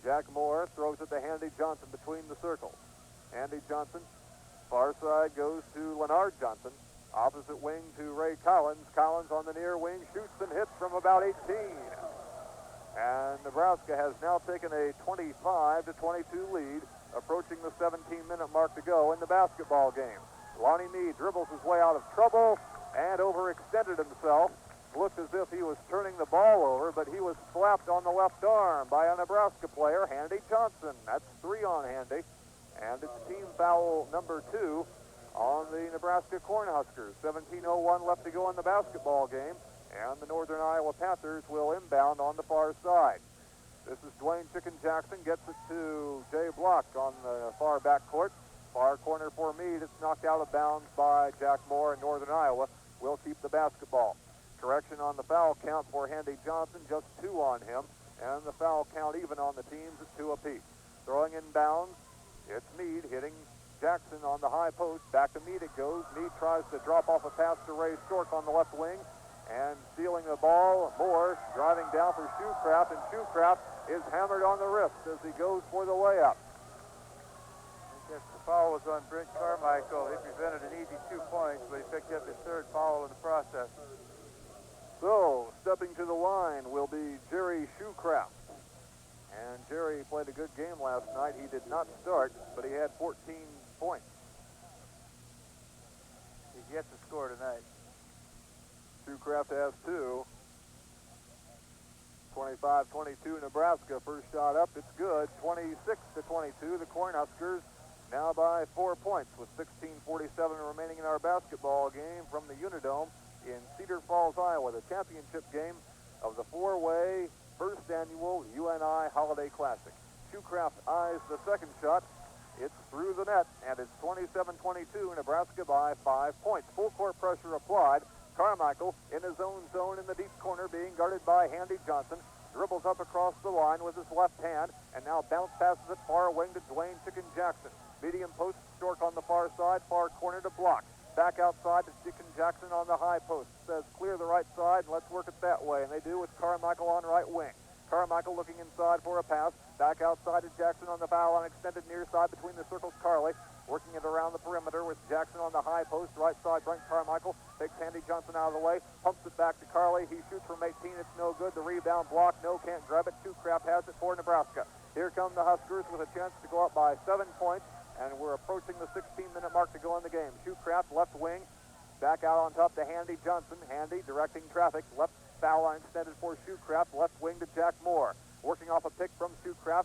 Jack Moore throws it to Handy Johnson between the circles. Handy Johnson, far side goes to Leonard Johnson. Opposite wing to Ray Collins. Collins on the near wing shoots and hits from about 18. And Nebraska has now taken a 25-22 lead, approaching the 17-minute mark to go in the basketball game. Lonnie Meade dribbles his way out of trouble and overextended himself. Looked as if he was turning the ball over, but he was slapped on the left arm by a Nebraska player, Handy Johnson. That's 3 on Handy. And it's team foul number 2 on the Nebraska Cornhuskers. 17:01 left to go in the basketball game. And the Northern Iowa Panthers will inbound on the far side. This is Dwayne Chicken Jackson, gets it to Jay Block on the far back court. Far corner for Meade. It's knocked out of bounds by Jack Moore, and Northern Iowa will keep the basketball. Correction on the foul count for Handy Johnson, just 2 on him. And the foul count even on the teams at 2 apiece. Throwing in bounds, it's Meade hitting Jackson on the high post. Back to Meade it goes. Meade tries to drop off a pass to Ray Stork on the left wing. And stealing the ball, Moore driving down for Shoecraft, and Shoecraft is hammered on the wrist as he goes for the layup. I guess the foul was on Brent Carmichael. He prevented an easy 2 points, but he picked up his 3rd foul in the process. So, stepping to the line will be Jerry Shoecraft. And Jerry played a good game last night. He did not start, but he had 14 points. He's yet to score tonight. Shoecraft has 2. 25-22 Nebraska. First shot up, it's good. 26-22. The Cornhuskers now by 4 points with 16:47 remaining in our basketball game from the Unidome in Cedar Falls, Iowa, the championship game of the 4-way first annual UNI Holiday Classic. Shoecraft eyes the second shot. It's through the net, and it's 27-22. Nebraska by 5 points. Full court pressure applied Carmichael in his own zone in the deep corner, being guarded by Handy Johnson. Dribbles up across the line with his left hand, and now bounce passes it far wing to Dwayne Chicken Jackson. Medium post, Stork on the far side, far corner to block. Back outside to Chicken Jackson on the high post. Says clear the right side and let's work it that way. And they do with Carmichael on right wing. Carmichael looking inside for a pass. Back outside to Jackson on the foul on extended near side between the circles. Carly working it around the perimeter with Jackson on the high post. Right side, Brent Carmichael takes Handy Johnson out of the way. Pumps it back to Carly. He shoots from 18. It's no good. The rebound block. No, can't grab it. Shoecraft has it for Nebraska. Here come the Huskers with a chance to go up by 7 points. And we're approaching the 16-minute mark to go in the game. Shoecraft left wing. Back out on top to Handy Johnson. Handy directing traffic. Left foul line extended for Shoecraft. Left wing to Jack Moore. Working off a pick from Shoecraft.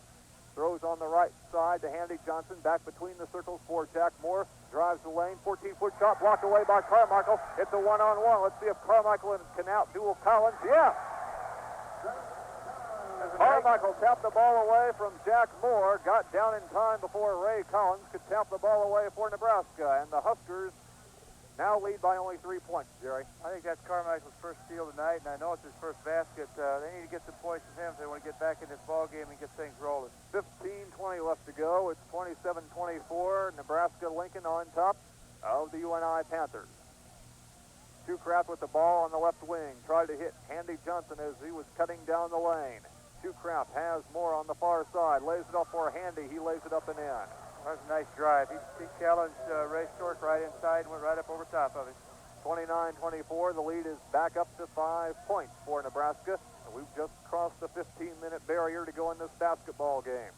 Throws on the right side to Handy Johnson. Back between the circles for Jack Moore. Drives the lane. 14-foot shot blocked away by Carmichael. It's a one-on-one. Let's see if Carmichael can outduel Collins. Yeah! Carmichael tapped the ball away from Jack Moore. Got down in time before Ray Collins could tap the ball away for Nebraska. And the Huskers now lead by only 3 points, Jerry. I think that's Carmichael's first steal tonight, and I know it's his first basket. They need to get some points from him if they want to get back in this ball game and get things rolling. 15:20 left to go. It's 27-24. Nebraska-Lincoln on top of the UNI Panthers. Shoecraft with the ball on the left wing. Tried to hit Handy Johnson as he was cutting down the lane. Shoecraft has more on the far side. Lays it up for Handy. He lays it up and in. That was a nice drive. He challenged Ray Stork right inside and went right up over top of him. 29-24. The lead is back up to 5 points for Nebraska. And we've just crossed the 15-minute barrier to go in this basketball game.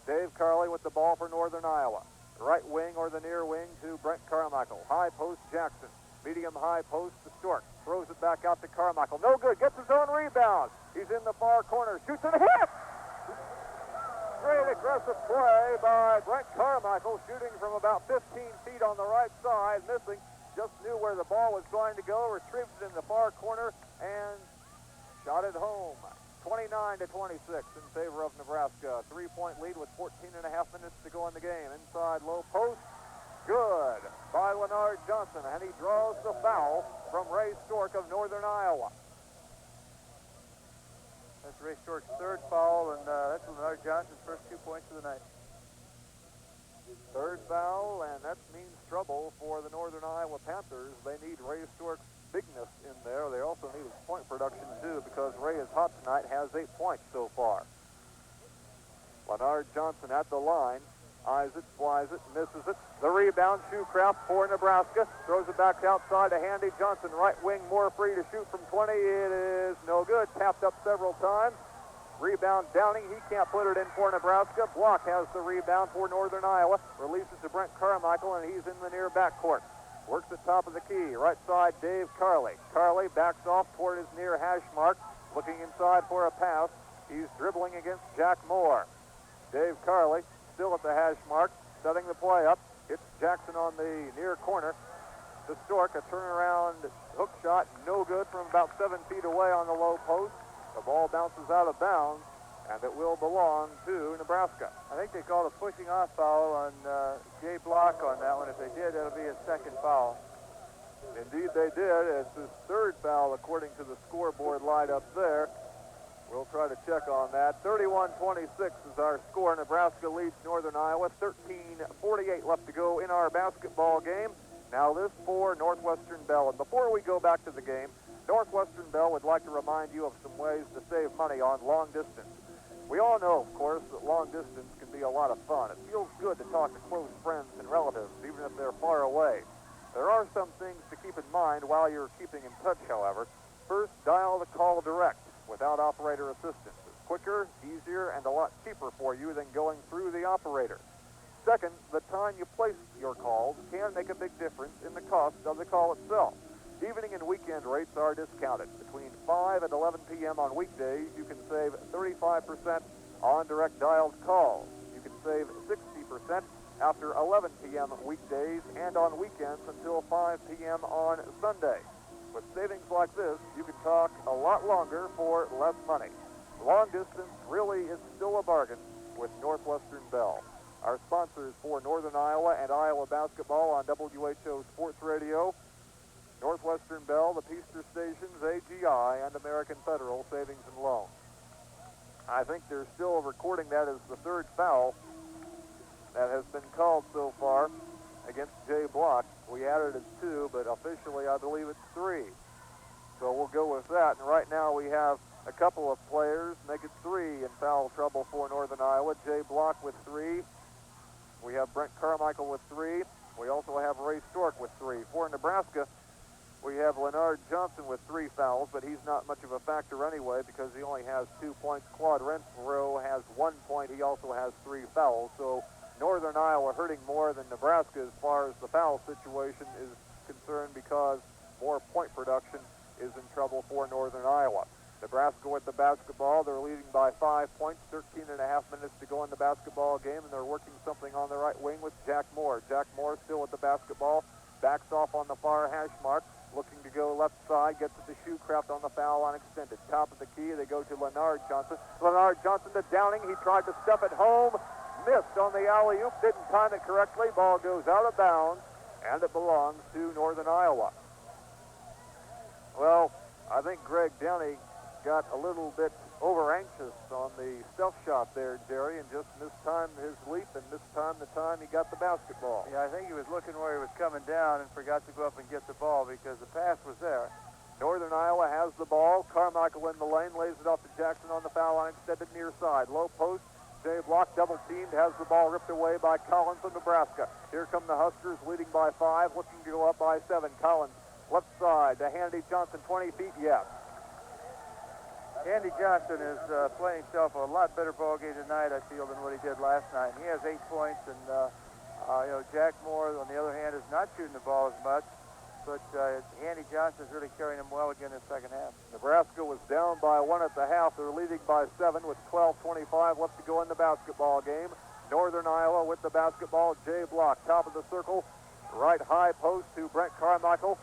Dave Carley with the ball for Northern Iowa. Right wing or the near wing to Brent Carmichael. High post Jackson. Medium high post to Stork. Throws it back out to Carmichael. No good. Gets his own rebound. He's in the far corner. Shoots and hits! Great aggressive play by Brent Carmichael, shooting from about 15 feet on the right side, missing. Just knew where the ball was going to go, retrieved it in the far corner, and shot it home. 29-26 in favor of Nebraska. 3-point lead with 14.5 minutes to go in the game. Inside low post. Good by Leonard Johnson, and he draws the foul from Ray Stork of Northern Iowa. That's Ray Stork's third foul, and that's Leonard Johnson's first 2 points of the night. Third foul, and that means trouble for the Northern Iowa Panthers. They need Ray Stork's bigness in there. They also need his point production, too, because Ray is hot tonight, has 8 points so far. Leonard Johnson at the line. Eyes it, flies it, misses it. The rebound, Shoecraft for Nebraska. Throws it back outside to Handy Johnson. Right wing, more free to shoot from 20. It is no good. Tapped up several times. Rebound Downing. He can't put it in for Nebraska. Block has the rebound for Northern Iowa. Releases to Brent Carmichael, and he's in the near backcourt. Works the top of the key. Right side, Dave Carley. Carley backs off toward his near hash mark. Looking inside for a pass. He's dribbling against Jack Moore. Dave Carley still at the hash mark, setting the play up. Hits Jackson on the near corner. To Stork, a turnaround hook shot, no good from about 7 feet away on the low post. The ball bounces out of bounds, and it will belong to Nebraska. I think they called a pushing off foul on Jay Block on that one. If they did, that'll be a second foul. Indeed they did. It's his third foul according to the scoreboard light up there. We'll try to check on that. 31-26 is our score. Nebraska leads Northern Iowa. 13:48 left to go in our basketball game. Now this for Northwestern Bell. And before we go back to the game, Northwestern Bell would like to remind you of some ways to save money on long distance. We all know, of course, that long distance can be a lot of fun. It feels good to talk to close friends and relatives, even if they're far away. There are some things to keep in mind while you're keeping in touch, however. First, dial the call direct without operator assistance. It's quicker, easier, and a lot cheaper for you than going through the operator. Second, the time you place your calls can make a big difference in the cost of the call itself. Evening and weekend rates are discounted. Between 5 and 11 p.m. on weekdays, you can save 35% on direct dialed calls. You can save 60% after 11 p.m. weekdays and on weekends until 5 p.m. on Sunday. With savings like this, you can talk a lot longer for less money. Long distance really is still a bargain with Northwestern Bell. Our sponsors for Northern Iowa and Iowa basketball on WHO Sports Radio, Northwestern Bell, the Peaster Stations, AGI, and American Federal Savings and Loan. I think they're still recording that as the third foul that has been called so far against Jay Block. We added it 2, but officially I believe it's 3. So we'll go with that. And right now we have a couple of players make it 3 in foul trouble for Northern Iowa. Jay Block with 3. We have Brent Carmichael with 3. We also have Ray Stork with 3. For Nebraska, we have Leonard Johnson with 3 fouls, but he's not much of a factor anyway because he only has 2 points. Claude Renfro has 1 point. He also has 3 fouls. So Northern Iowa hurting more than Nebraska as far as the foul situation is concerned because more point production is in trouble for Northern Iowa. Nebraska with the basketball. They're leading by 5 points, 13 and a half minutes to go in the basketball game, and they're working something on the right wing with Jack Moore. Jack Moore still with the basketball, backs off on the far hash mark, looking to go left side, gets it to Shoecraft on the foul line extended. Top of the key, they go to Leonard Johnson. Leonard Johnson to Downing. He tried to stuff it home, missed on the alley-oop, didn't time it correctly. Ball goes out of bounds, and it belongs to Northern Iowa. Well, I think Greg Downey got a little bit over-anxious on the stuff shot there, Jerry, and just mistimed his leap and mistimed the time he got the basketball. Yeah, I think he was looking where he was coming down and forgot to go up and get the ball because the pass was there. Northern Iowa has the ball. Carmichael in the lane, lays it off to Jackson on the foul line, extended near side. Low post, Jay Block double teamed, has the ball ripped away by Collins of Nebraska. Here come the Huskers leading by 5, looking to go up by 7. Collins, left side to Handy Johnson, 20 feet, yes. Andy Johnson is playing himself a lot better ball game tonight, I feel, than what he did last night. He has 8 points, and Jack Moore, on the other hand, is not shooting the ball as much. But Andy Johnson is really carrying him well again in the second half. Nebraska was down by 1 at the half. They're leading by 7 with 12:25 left to go in the basketball game. Northern Iowa with the basketball. Jay Block, top of the circle, right high post to Brent Carmichael.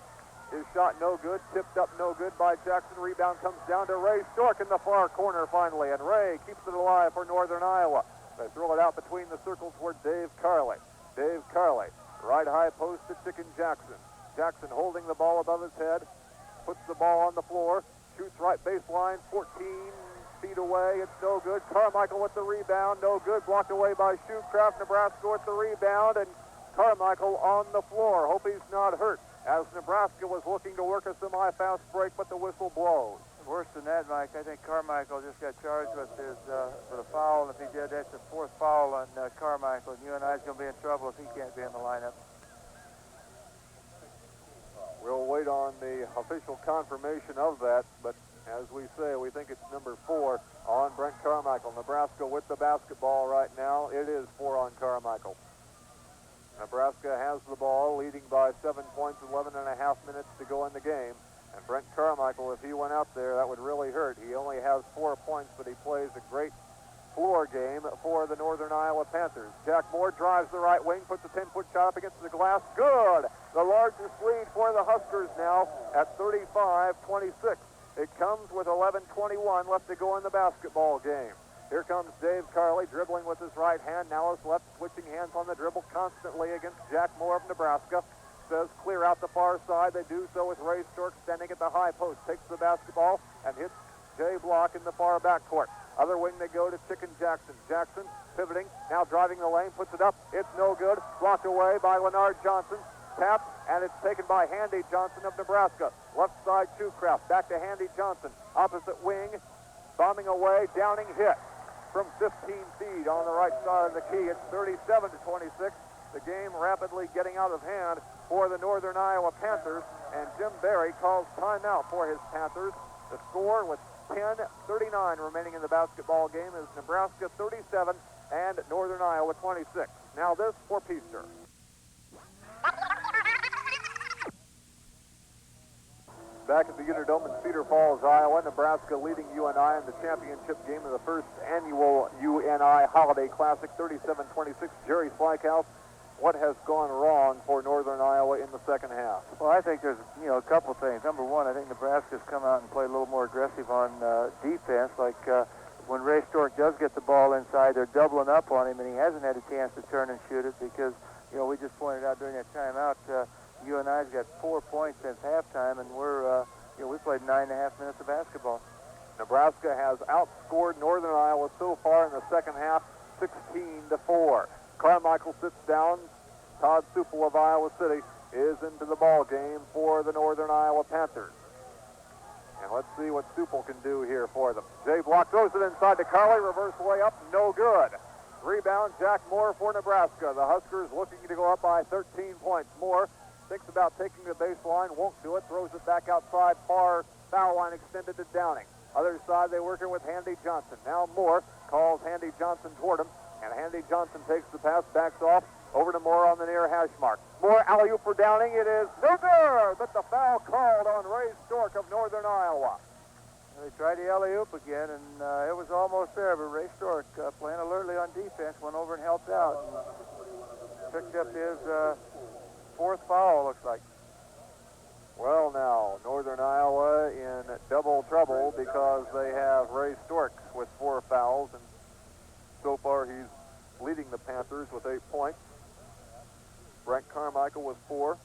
His shot no good, tipped up no good by Jackson. Rebound comes down to Ray Stork in the far corner finally, and Ray keeps it alive for Northern Iowa. They throw it out between the circles toward Dave Carley. Dave Carley, right high post to Chicken Jackson. Jackson holding the ball above his head, puts the ball on the floor, shoots right baseline, 14 feet away. It's no good. Carmichael with the rebound, no good. Blocked away by Shoecraft. Nebraska with the rebound, and Carmichael on the floor. Hope he's not hurt, as Nebraska was looking to work a semi-fast break, but the whistle blows. Worse than that, Mike, I think Carmichael just got charged with his for the foul, and if he did, that's the 4th foul on Carmichael, and UNI is going to be in trouble if he can't be in the lineup. We'll wait on the official confirmation of that, but as we say, we think it's number 4 on Brent Carmichael. Nebraska with the basketball right now. It is 4 on Carmichael. Nebraska has the ball, leading by 7 points, 11 and a half minutes to go in the game. And Brent Carmichael, if he went out there, that would really hurt. He only has 4 points, but he plays a great floor game for the Northern Iowa Panthers. Jack Moore drives the right wing, puts a 10-foot shot up against the glass. Good! The largest lead for the Huskers now at 35-26. It comes with 11:21 left to go in the basketball game. Here comes Dave Carley dribbling with his right hand. Now his left, switching hands on the dribble constantly against Jack Moore of Nebraska. Says clear out the far side. They do so with Ray Stork standing at the high post. Takes the basketball and hits Jay Block in the far backcourt. Other wing they go to Chicken Jackson. Jackson pivoting, now driving the lane, puts it up. It's no good. Blocked away by Leonard Johnson. Tapped, and it's taken by Handy Johnson of Nebraska. Left side Shoecraft. Back to Handy Johnson. Opposite wing. Bombing away. Downing hit from 15 feet on the right side of the key. It's 37-26. The game rapidly getting out of hand for the Northern Iowa Panthers, and Jim Barry calls timeout for his Panthers. The score with 10:39 remaining in the basketball game is Nebraska 37 and Northern Iowa 26. Now this for Peaster. Back at the Unidome in Cedar Falls, Iowa, Nebraska leading UNI in the championship game of the first annual UNI Holiday Classic, 37-26. Jerry Slykouse, what has gone wrong for Northern Iowa in the second half? Well, I think there's, a couple things. Number one, I think Nebraska's come out and played a little more aggressive on defense. Like when Ray Stork does get the ball inside, they're doubling up on him, and he hasn't had a chance to turn and shoot it because, we just pointed out during that timeout, UNI's got 4 points since halftime, and we played 9.5 minutes of basketball. Nebraska has outscored Northern Iowa so far in the second half, 16-4. Carmichael sits down. Todd Supple of Iowa City is into the ball game for the Northern Iowa Panthers. And let's see what Supple can do here for them. Jay Block throws it inside to Carly. Reverse layup, no good. Rebound, Jack Moore for Nebraska. The Huskers looking to go up by 13 points. Moore thinks about taking the baseline, won't do it, throws it back outside, far foul line extended to Downing. Other side, they work it with Handy Johnson. Now Moore calls Handy Johnson toward him, and Handy Johnson takes the pass, backs off, over to Moore on the near hash mark. Moore alley-oop for Downing. It is no good, but the foul called on Ray Stork of Northern Iowa. They tried the alley-oop again, and it was almost there, but Ray Stork, playing alertly on defense, went over and helped out. And picked up his fourth foul, looks like. Well, now, Northern Iowa in double trouble because they have Ray Stork with 4 fouls, and so far he's leading the Panthers with 8 points. Brent Carmichael with 4.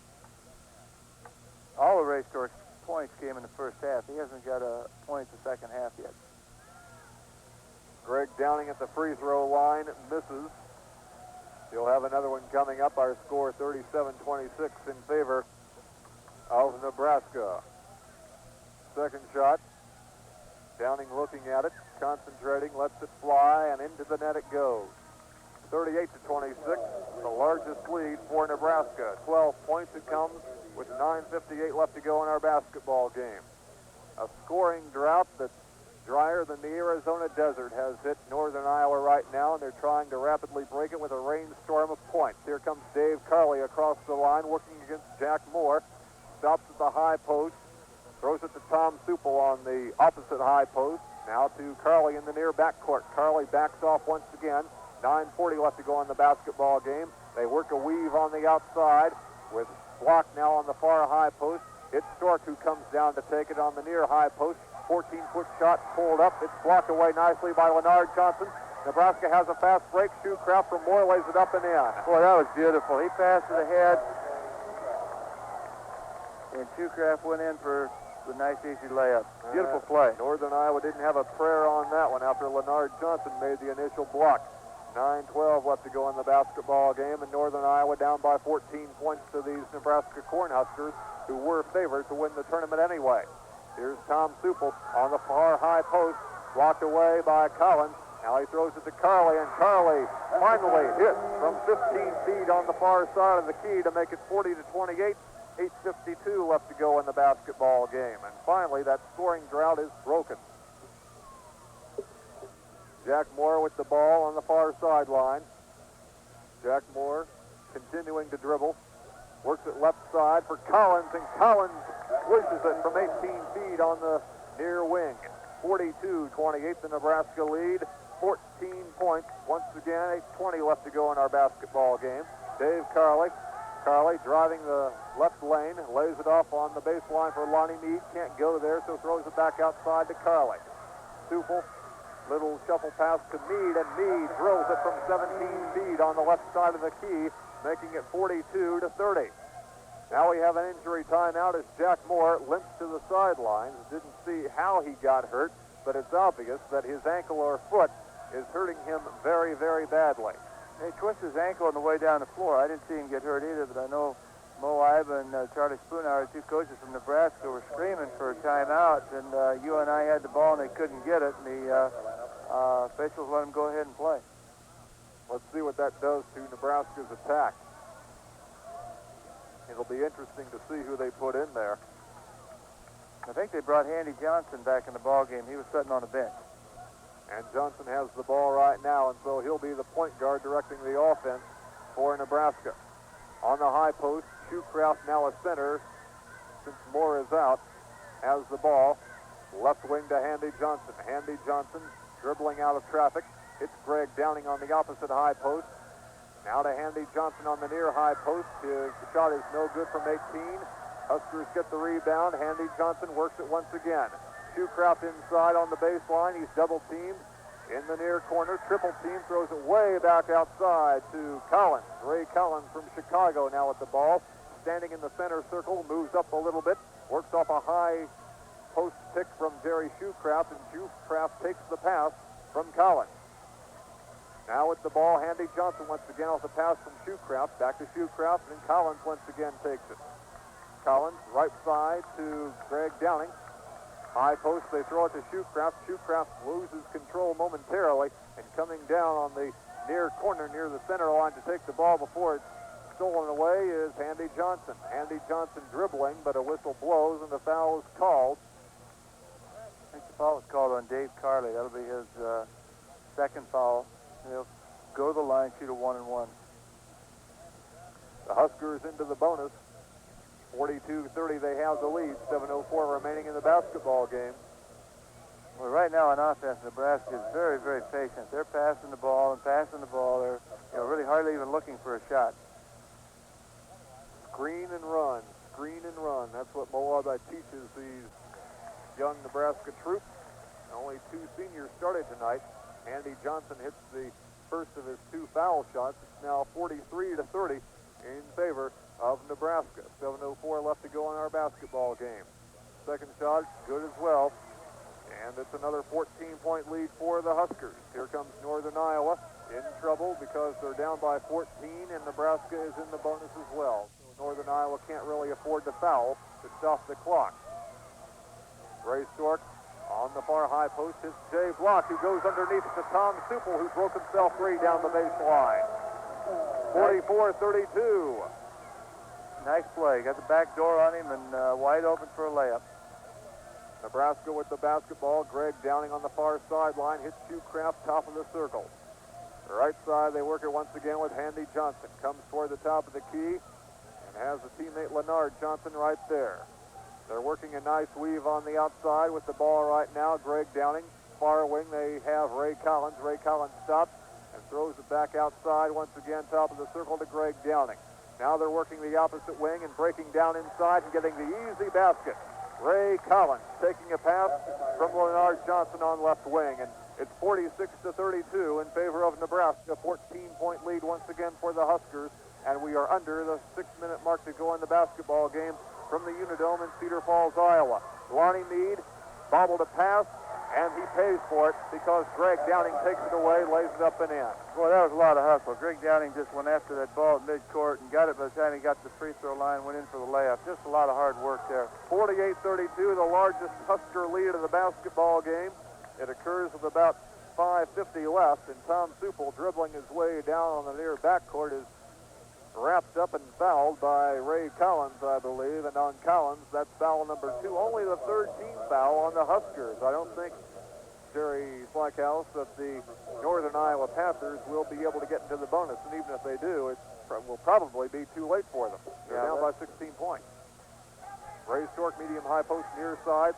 All of Ray Stork's points came in the first half. He hasn't got a point the second half yet. Greg Downing at the free throw line misses. He'll have another one coming up. Our score 37-26 in favor of Nebraska. Second shot. Downing looking at it, concentrating, lets it fly, and into the net it goes. 38-26, the largest lead for Nebraska. 12 points it comes with 9:58 left to go in our basketball game. A scoring drought that's drier than the Arizona desert has hit Northern Iowa right now, and they're trying to rapidly break it with a rainstorm of points. Here comes Dave Carley across the line, working against Jack Moore. Stops at the high post, throws it to Tom Supple on the opposite high post. Now to Carley in the near backcourt. Carley backs off once again. 9:40 left to go in the basketball game. They work a weave on the outside with Block now on the far high post. It's Stork who comes down to take it on the near high post. 14-foot shot pulled up. It's blocked away nicely by Leonard Johnson. Nebraska has a fast break. Shoecraft from Moore lays it up and in. Boy, that was beautiful. He passed it ahead, and Shoecraft went in for the nice easy layup. Beautiful play. Northern Iowa didn't have a prayer on that one after Leonard Johnson made the initial block. 9:12 left to go in the basketball game, and Northern Iowa down by 14 points to these Nebraska Cornhuskers, who were favored to win the tournament anyway. Here's Tom Supple on the far high post, blocked away by Collins. Now he throws it to Carley, and Carley finally hits from 15 feet on the far side of the key to make it 40-28. 8:52 left to go in the basketball game. And finally, that scoring drought is broken. Jack Moore with the ball on the far sideline. Jack Moore continuing to dribble. Works it left side for Collins, and Collins swishes it from 18 feet on the near wing. 42-28, the Nebraska lead. 14 points. Once again, 8:20 left to go in our basketball game. Dave Carley. Carley driving the left lane, lays it off on the baseline for Lonnie Meade. Can't go there, so throws it back outside to Carley. Supple, little shuffle pass to Meade, and Meade drills it from 17 feet on the left side of the key, making it 42-30. Now we have an injury timeout as Jack Moore limps to the sidelines. Didn't see how he got hurt, but it's obvious that his ankle or foot is hurting him very, very badly. He twisted his ankle on the way down the floor. I didn't see him get hurt either, but I know Mo Iba and Charlie Spoonhour, two coaches from Nebraska, were screaming for a timeout, and UNI had the ball and they couldn't get it, and the officials let them go ahead and play. Let's see what that does to Nebraska's attack. It'll be interesting to see who they put in there. I think they brought Handy Johnson back in the ball game. He was sitting on the bench. And Johnson has the ball right now, and so he'll be the point guard directing the offense for Nebraska. On the high post, Shoecraft, now a center, since Moore is out, has the ball. Left wing to Handy Johnson. Handy Johnson dribbling out of traffic. It's Greg Downing on the opposite high post. Now to Handy Johnson on the near high post. His shot is no good from 18. Huskers get the rebound. Handy Johnson works it once again. Shoecraft inside on the baseline. He's double teamed in the near corner. Triple team, throws it way back outside to Collins. Ray Collins from Chicago now with the ball. standing in the center circle, moves up a little bit, works off a high post pick from Jerry Shoecraft, and Shoecraft takes the pass from Collins. Now with the ball, Handy Johnson once again off the pass from Shoecraft, back to Shoecraft, and Collins once again takes it. Collins, right side to Greg Downing. High post, they throw it to Shoecraft. Shoecraft loses control momentarily, and coming down on the near corner near the center line to take the ball before it's stolen away is Handy Johnson. Handy Johnson dribbling, but a whistle blows, and the foul is called. I think the foul was called on Dave Carley. That'll be his second foul. He'll go to the line, shoot a 1-and-1. The Huskers into the bonus. 42-30, they have the lead. 7:04 remaining in the basketball game. Well, right now on offense, Nebraska is very, very patient. They're passing the ball and passing the ball. They're really hardly even looking for a shot. Screen and run, screen and run. That's what Moabite teaches these young Nebraska troops. Only two seniors started tonight. Andy Johnson hits the first of his two foul shots. It's now 43-30 in favor of Nebraska. 7:04 left to go in our basketball game. Second shot, good as well. And it's another 14-point lead for the Huskers. Here comes Northern Iowa in trouble because they're down by 14, and Nebraska is in the bonus as well. So Northern Iowa can't really afford to foul to stop the clock. Ray Stork on the far high post is Jay Block, who goes underneath to Tom Supple, who broke himself free down the baseline. 44-32. Nice play. Got the back door on him and wide open for a layup. Nebraska with the basketball. Greg Downing on the far sideline. Hits Shoecraft, top of the circle. The right side, they work it once again with Handy Johnson. Comes toward the top of the key and has the teammate Leonard Johnson right there. They're working a nice weave on the outside with the ball right now. Greg Downing, far wing, they have Ray Collins. Ray Collins stops and throws it back outside once again, top of the circle to Greg Downing. Now they're working the opposite wing and breaking down inside and getting the easy basket. Ray Collins taking a pass from Leonard Johnson on left wing, and it's 46-32 in favor of Nebraska. 14-point lead once again for the Huskers, and we are under the 6-minute mark to go in the basketball game from the Unidome in Cedar Falls, Iowa. Lonnie Mead bobbled a pass, and he pays for it because Greg Downing takes it away, lays it up and in. Boy, that was a lot of hustle. Greg Downing just went after that ball at midcourt and got it by the time he got to the free throw line, went in for the layup. Just a lot of hard work there. 48-32, the largest Husker lead of the basketball game. It occurs with about 5:50 left, and Tom Supple, dribbling his way down on the near backcourt, is wrapped up and fouled by Ray Collins, I believe. And on Collins, that's foul number 2. Only the third team foul on the Huskers. I don't think Jerry Slackhouse that the Northern Iowa Panthers will be able to get into the bonus. And even if they do, it will probably be too late for them. They're down by 16 points. Ray Stork, medium high post near side.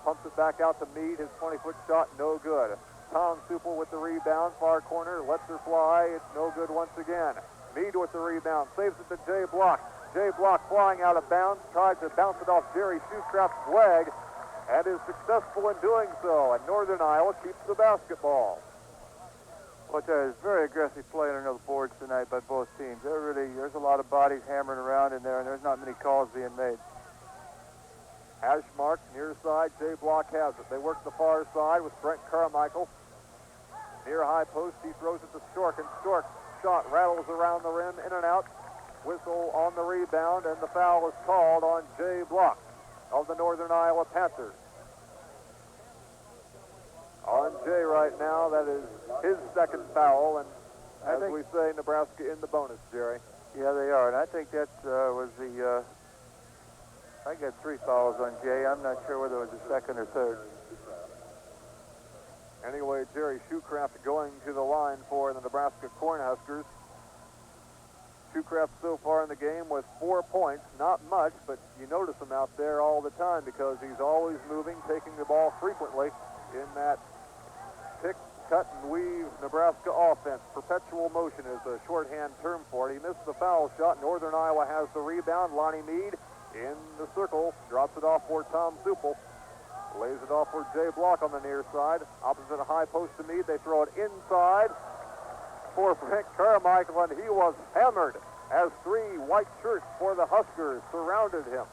Pumps it back out to Meade. His 20-foot shot, no good. Tom Supple with the rebound, far corner, lets her fly. It's no good once again. Meade with the rebound, saves it to Jay Block. Jay Block flying out of bounds, tries to bounce it off Jerry Shoecraft's leg, and is successful in doing so. And Northern Iowa keeps the basketball. But there is very aggressive play under the boards tonight by both teams. There's a lot of bodies hammering around in there, and there's not many calls being made. Ashmark, near side, Jay Block has it. They work the far side with Brent Carmichael. Near high post, he throws it to Stork, and Stork shot rattles around the rim, in and out. Whistle on the rebound, and the foul is called on Jay Block of the Northern Iowa Panthers. On Jay right now, that is his second foul, and as we say, Nebraska in the bonus, Jerry. Yeah, they are, and I think that was the, I got 3 fouls on Jay. I'm not sure whether it was the second or third. Anyway, Jerry Shoecraft going to the line for the Nebraska Cornhuskers. Shoecraft so far in the game with 4 points. Not much, but you notice him out there all the time because he's always moving, taking the ball frequently in that pick, cut, and weave Nebraska offense. Perpetual motion is a shorthand term for it. He missed the foul shot. Northern Iowa has the rebound. Lonnie Meade in the circle, drops it off for Tom Supple. Lays it off for Jay Block on the near side. Opposite a high post to Meade. They throw it inside for Brent Carmichael, and he was hammered as 3 white shirts for the Huskers surrounded him.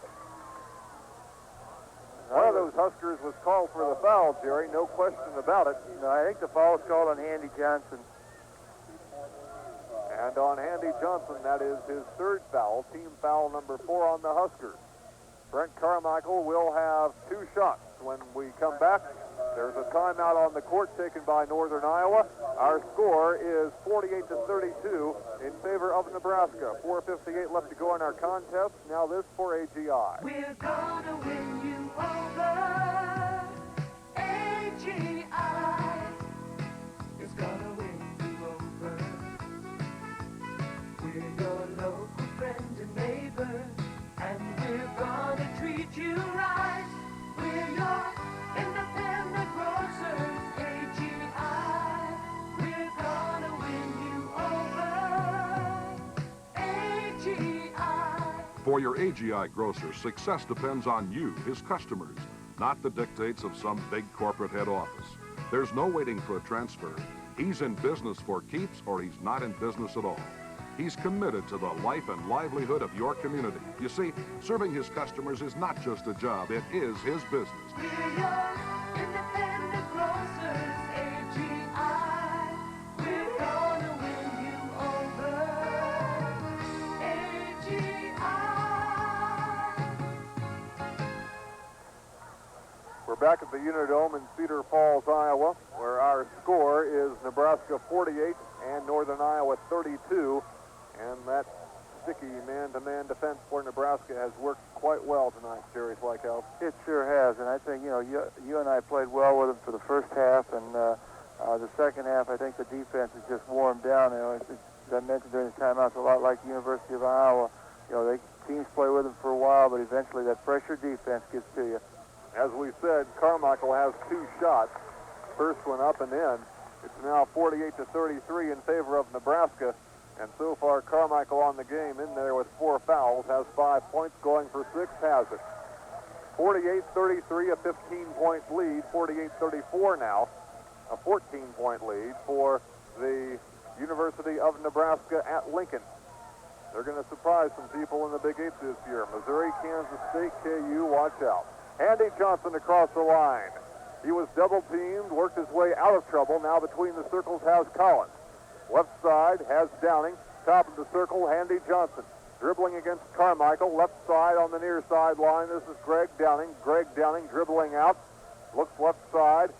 One of those Huskers was called for the foul, Jerry, no question about it. No, I think the foul was called on Handy Johnson. And on Handy Johnson, that is his 3rd foul, team foul number 4 on the Huskers. Brent Carmichael will have 2 shots when we come back. There's a timeout on the court taken by Northern Iowa. Our score is 48-32 in favor of Nebraska. 4:58 left to go in our contest. Now this for AGI. We're gonna win you over. AGI is gonna win you over. We're your local friend and neighbor, and we're gonna treat you right. We're your independent grocers, AGI. We're gonna win you over. AGI. For your AGI grocer, success depends on you, his customers, not the dictates of some big corporate head office. There's no waiting for a transfer. He's in business for keeps or he's not in business at all. He's committed to the life and livelihood of your community. You see, serving his customers is not just a job, it is his business. We're your independent grocers, AGI. We're gonna win you over. AGI. We're back at the Unidome in Cedar Falls, Iowa, where our score is Nebraska 48 and Northern Iowa 32. And that sticky man-to-man defense for Nebraska has worked quite well tonight, Jerry Fleischhaus. It sure has, and I think, UNI played well with them for the first half, and the second half, I think the defense has just warmed down. As I mentioned during the timeout, it's a lot like the University of Iowa. Teams play with them for a while, but eventually that pressure defense gets to you. As we said, Carmichael has 2 shots. First one up and in. It's now 48-33 in favor of Nebraska. And so far, Carmichael on the game in there with 4 fouls, has 5 points, going for 6, has it. 48-33, a 15-point lead. 48-34 now, a 14-point lead for the University of Nebraska at Lincoln. They're going to surprise some people in the Big 8 this year. Missouri, Kansas State, KU, watch out. Andy Johnson across the line. He was double-teamed, worked his way out of trouble. Now between the circles has Collins. Left side has Downing. Top of the circle, Handy Johnson. Dribbling against Carmichael. Left side on the near sideline. This is Greg Downing. Greg Downing dribbling out. Looks left side.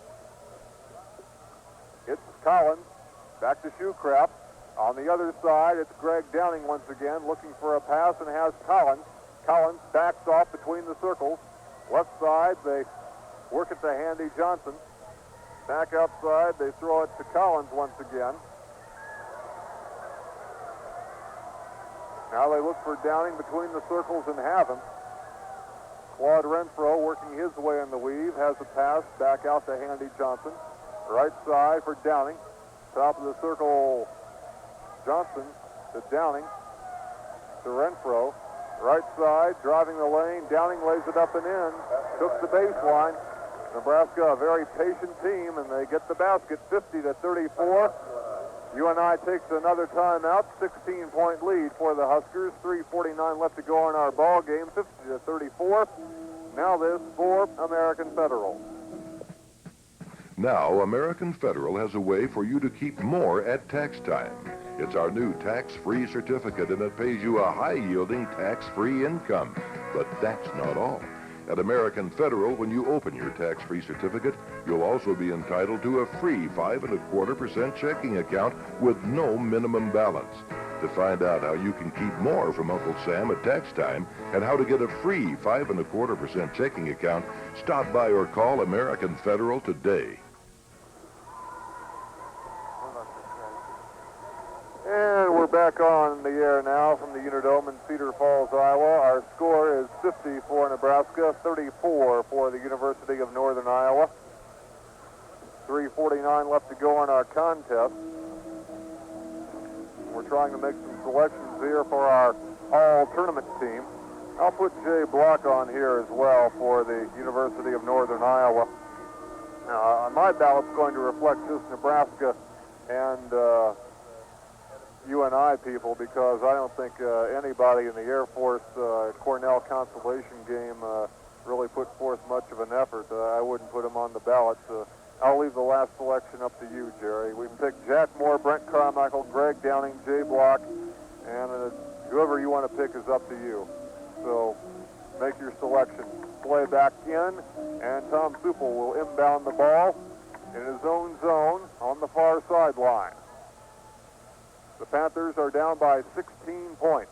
It's Collins. Back to Shoecraft. On the other side, it's Greg Downing once again, looking for a pass and has Collins. Collins backs off between the circles. Left side, they work it to Handy Johnson. Back outside, they throw it to Collins once again. Now they look for Downing between the circles and have him. Claude Renfro working his way in the weave, has a pass back out to Handy Johnson. Right side for Downing. Top of the circle, Johnson to Downing to Renfro. Right side, driving the lane. Downing lays it up and in. Took the baseline. Nebraska, a very patient team, and they get the basket, 50-34. UNI takes another timeout, 16-point lead for the Huskers. 3:49 left to go in our ball game, 50-34. Now this for American Federal. Now, American Federal has a way for you to keep more at tax time. It's our new tax-free certificate, and it pays you a high-yielding tax-free income. But that's not all. At American Federal, when you open your tax-free certificate, you'll also be entitled to a free 5.25% checking account with no minimum balance. To find out how you can keep more from Uncle Sam at tax time and how to get a free 5.25% checking account, stop by or call American Federal today. And we're back on the air now from the Unidome in Cedar Falls, Iowa. Our score is 50 for Nebraska, 34 for the University of Northern Iowa. 3:49 left to go in our contest. We're trying to make some selections here for our all-tournament team. I'll put Jay Block on here as well for the University of Northern Iowa. Now, my ballot's going to reflect just Nebraska and UNI people because I don't think anybody in the Air Force Cornell consolation game really put forth much of an effort. I wouldn't put them on the ballot. I'll leave the last selection up to you, Jerry. We picked Jack Moore, Brent Carmichael, Greg Downing, Jay Block, and whoever you want to pick is up to you. So make your selection. Play back in, and Tom Supple will inbound the ball in his own zone on the far sideline. The Panthers are down by 16 points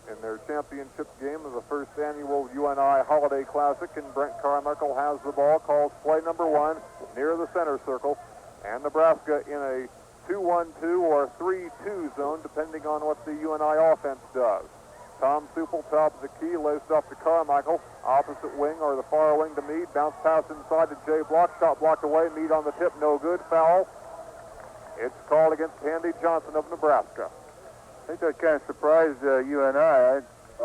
in their championship game of the first annual UNI Holiday Classic, and Brent Carmichael has the ball, calls play number 1 near the center circle, and Nebraska in a 2-1-2 or 3-2 zone, depending on what the UNI offense does. Tom Supple, top of the key, laced off to Carmichael, opposite wing or the far wing to Meade, bounce pass inside to Jay Block, shot blocked away, Meade on the tip, no good, foul. It's called against Handy Johnson of Nebraska. I think that kind of surprised UNI.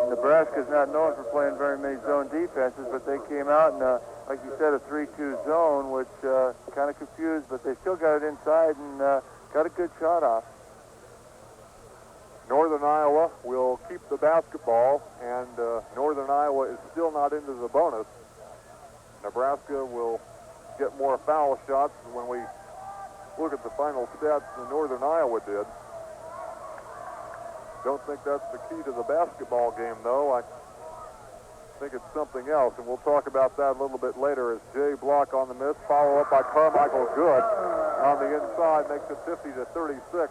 Nebraska's not known for playing very many zone defenses, but they came out in, like you said, a 3-2 zone, which kind of confused, but they still got it inside and got a good shot off. Northern Iowa will keep the basketball, and Northern Iowa is still not into the bonus. Nebraska will get more foul shots when we look at the final stats than Northern Iowa did. Don't think that's the key to the basketball game, though. I think it's something else, and we'll talk about that a little bit later as Jay Block on the miss, follow up by Carmichael Good on the inside, makes it 50-36.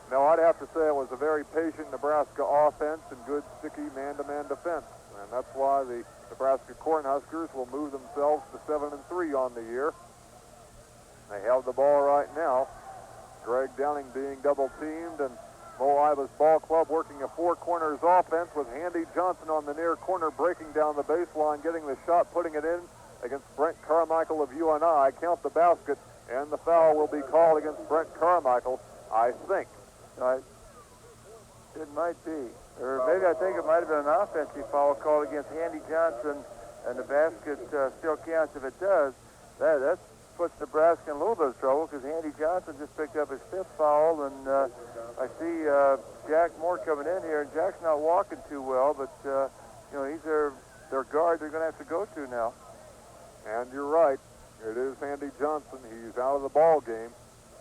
Now, I'd have to say it was a very patient Nebraska offense and good, sticky man-to-man defense, and that's why the Nebraska Cornhuskers will move themselves to 7-3 on the year. They have the ball right now. Greg Downing being double-teamed, and Mo Ibis Ball Club working a four corners offense with Handy Johnson on the near corner, breaking down the baseline, getting the shot, putting it in against Brent Carmichael of UNI. Count the basket, and the foul will be called against Brent Carmichael, I think. It might be. Or maybe I think it might have been an offensive foul called against Handy Johnson, and the basket still counts if it does. That puts Nebraska in a little bit of trouble because Handy Johnson just picked up his fifth foul, and I see Jack Moore coming in here, and Jack's not walking too well, but he's their guard they're going to have to go to now. And you're right. It is Handy Johnson. He's out of the ball game.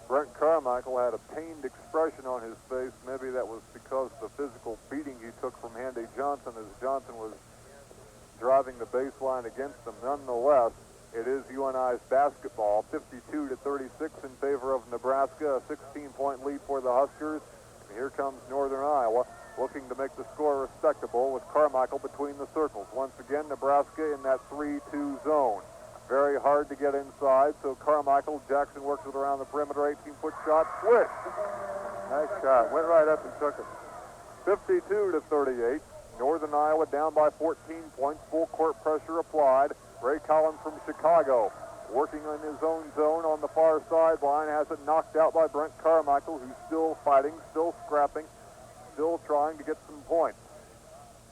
Brent Carmichael had a pained expression on his face. Maybe that was because of the physical beating he took from Handy Johnson as Johnson was driving the baseline against him. Nonetheless, it is UNI's basketball, 52-36 in favor of Nebraska, a 16-point lead for the Huskers. And here comes Northern Iowa looking to make the score respectable with Carmichael between the circles. Once again, Nebraska in that 3-2 zone. Very hard to get inside, so Carmichael, Jackson works it around the perimeter, 18-foot shot, swish. Nice shot, went right up and took it. 52-38, Northern Iowa down by 14 points, full court pressure applied. Ray Collins from Chicago working in his own zone on the far sideline, has it knocked out by Brent Carmichael, who's still fighting, still scrapping, still trying to get some points.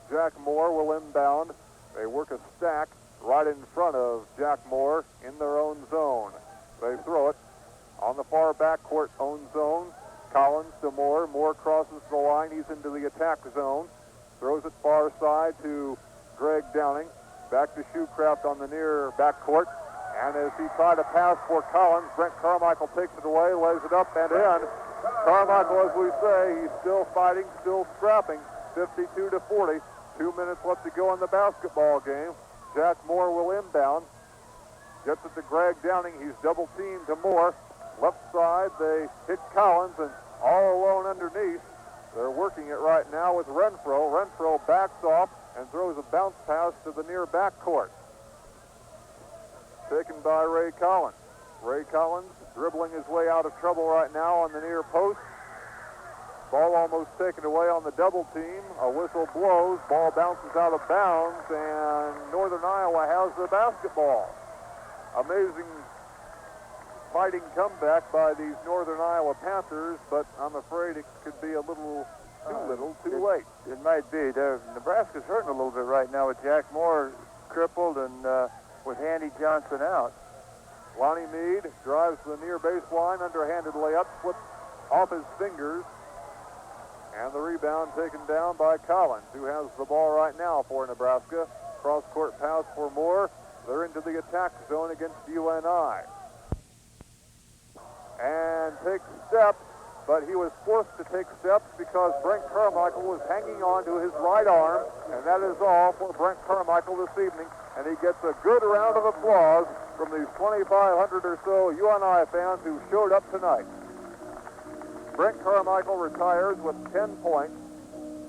Jack Moore will inbound. They work a stack right in front of Jack Moore in their own zone. They throw it on the far backcourt own zone. Collins to Moore. Moore crosses the line. He's into the attack zone. Throws it far side to Greg Downing. Back to Shoecraft on the near backcourt. And as he tried to pass for Collins, Brent Carmichael takes it away, lays it up and in. Carmichael, as we say, he's still fighting, still scrapping. 52-40. 2 minutes left to go in the basketball game. Jack Moore will inbound. Gets it to Greg Downing. He's double-teamed to Moore. Left side, they hit Collins, and all alone underneath. They're working it right now with Renfro. Renfro backs off and throws a bounce pass to the near backcourt. Taken by Ray Collins. Ray Collins dribbling his way out of trouble right now on the near post. Ball almost taken away on the double team. A whistle blows. Ball bounces out of bounds, and Northern Iowa has the basketball. Amazing fighting comeback by these Northern Iowa Panthers, but I'm afraid it could be a little too late. It might be. Nebraska's hurting a little bit right now with Jack Moore crippled and with Handy Johnson out. Lonnie Meade drives the near baseline, underhanded layup, slips off his fingers, And the rebound taken down by Collins, who has the ball right now for Nebraska. Cross-court pass for Moore. They're into the attack zone against UNI. And takes steps, but he was forced to take steps because Brent Carmichael was hanging on to his right arm, and that is all for Brent Carmichael this evening. And he gets a good round of applause from these 2,500 or so UNI fans who showed up tonight. Brent Carmichael retires with 10 points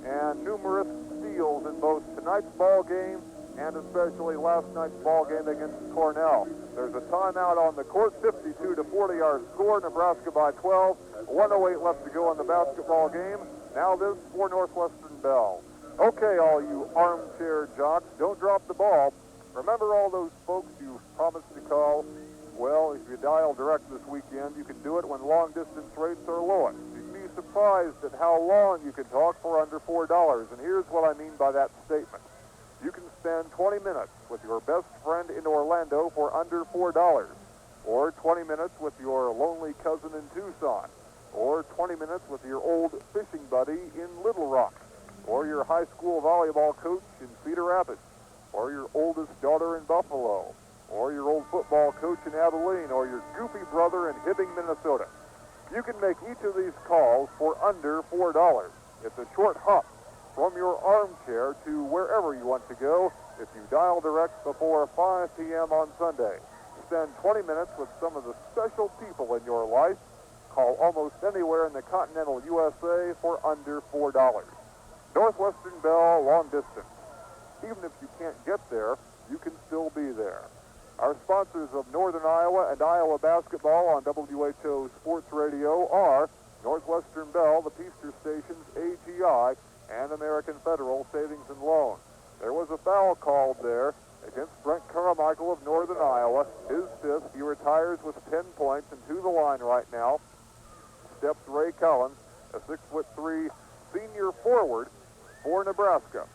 and numerous steals in both tonight's ball game and especially last night's ball game against Cornell. There's a timeout on the court, 52-40 our score, Nebraska by 12, 1:08 left to go in the basketball game. Now this for Northwestern Bell. Okay, all you armchair jocks, don't drop the ball. Remember all those folks you promised to call? Well, if you dial direct this weekend, you can do it when long-distance rates are lowest. You'd be surprised at how long you can talk for under $4, and here's what I mean by that statement. You can spend 20 minutes with your best friend in Orlando for under $4, or 20 minutes with your lonely cousin in Tucson, or 20 minutes with your old fishing buddy in Little Rock, or your high school volleyball coach in Cedar Rapids, or your oldest daughter in Buffalo, or your old football coach in Abilene, or your goofy brother in Hibbing, Minnesota. You can make each of these calls for under $4. It's a short hop from your armchair to wherever you want to go if you dial direct before 5 p.m. on Sunday. Spend 20 minutes with some of the special people in your life. Call almost anywhere in the continental USA for under $4. Northwestern Bell, long distance. Even if you can't get there, you can still be there. Our sponsors of Northern Iowa and Iowa basketball on WHO Sports Radio are Northwestern Bell, the Peaster Stations, AGI, and American Federal Savings and Loan. There was a foul called there against Brent Carmichael of Northern Iowa. His fifth. He retires with 10 points and to the line right now steps Ray Collins, a 6'3" senior forward for Nebraska.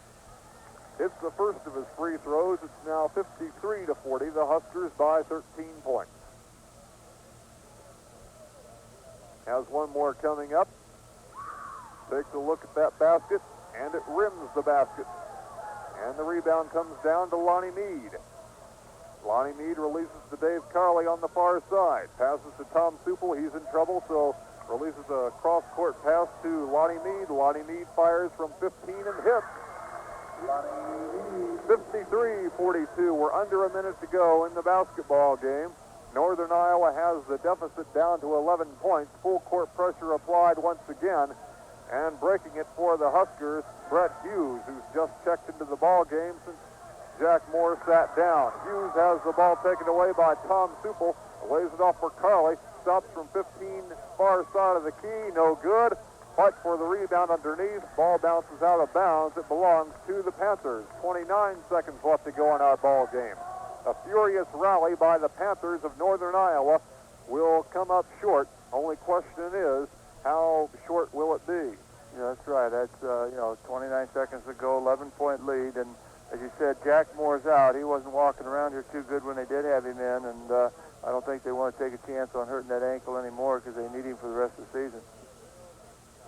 It's the first of his free throws. It's now 53-40. The Huskers by 13 points. Has one more coming up. Takes a look at that basket, and it rims the basket. And the rebound comes down to Lonnie Mead. Lonnie Mead releases to Dave Carley on the far side. Passes to Tom Supel. He's in trouble, so releases a cross-court pass to Lonnie Mead. Lonnie Mead fires from 15 and hits. 53-42. We're under a minute to go in the basketball game. Northern Iowa has the deficit down to 11 points. Full court pressure applied once again. And breaking it for the Huskers, Brett Hughes, who's just checked into the ball game since Jack Moore sat down. Hughes has the ball taken away by Tom Supel. Lays it off for Carley. Stops from 15, far side of the key. No good. Fight for the rebound underneath. Ball bounces out of bounds. It belongs to the Panthers. 29 seconds left to go in our ball game. A furious rally by the Panthers of Northern Iowa will come up short. Only question is, how short will it be? Yeah, that's right. That's, 29 seconds to go, 11-point lead. And as you said, Jack Moore's out. He wasn't walking around here too good when they did have him in. And I don't think they want to take a chance on hurting that ankle anymore because they need him for the rest of the season.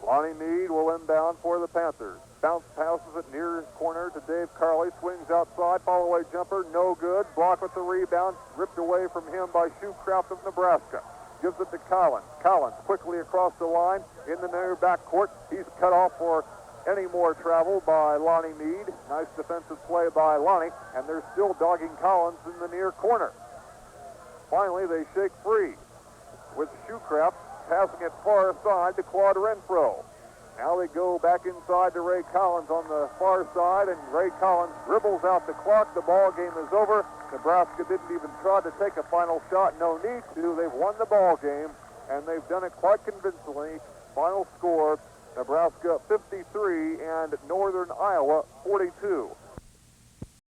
Lonnie Mead will inbound for the Panthers. Bounce passes it near corner to Dave Carley. Swings outside. Follow-away jumper. No good. Block with the rebound. Ripped away from him by Shoecraft of Nebraska. Gives it to Collins. Collins quickly across the line in the near backcourt. He's cut off for any more travel by Lonnie Mead. Nice defensive play by Lonnie, and they're still dogging Collins in the near corner. Finally, they shake free with Shoecraft passing it far side to Claude Renfro. Now they go back inside to Ray Collins on the far side, and Ray Collins dribbles out the clock. The ball game is over. Nebraska didn't even try to take a final shot. No need to. They've won the ball game, and they've done it quite convincingly. Final score, Nebraska 53 and Northern Iowa 42.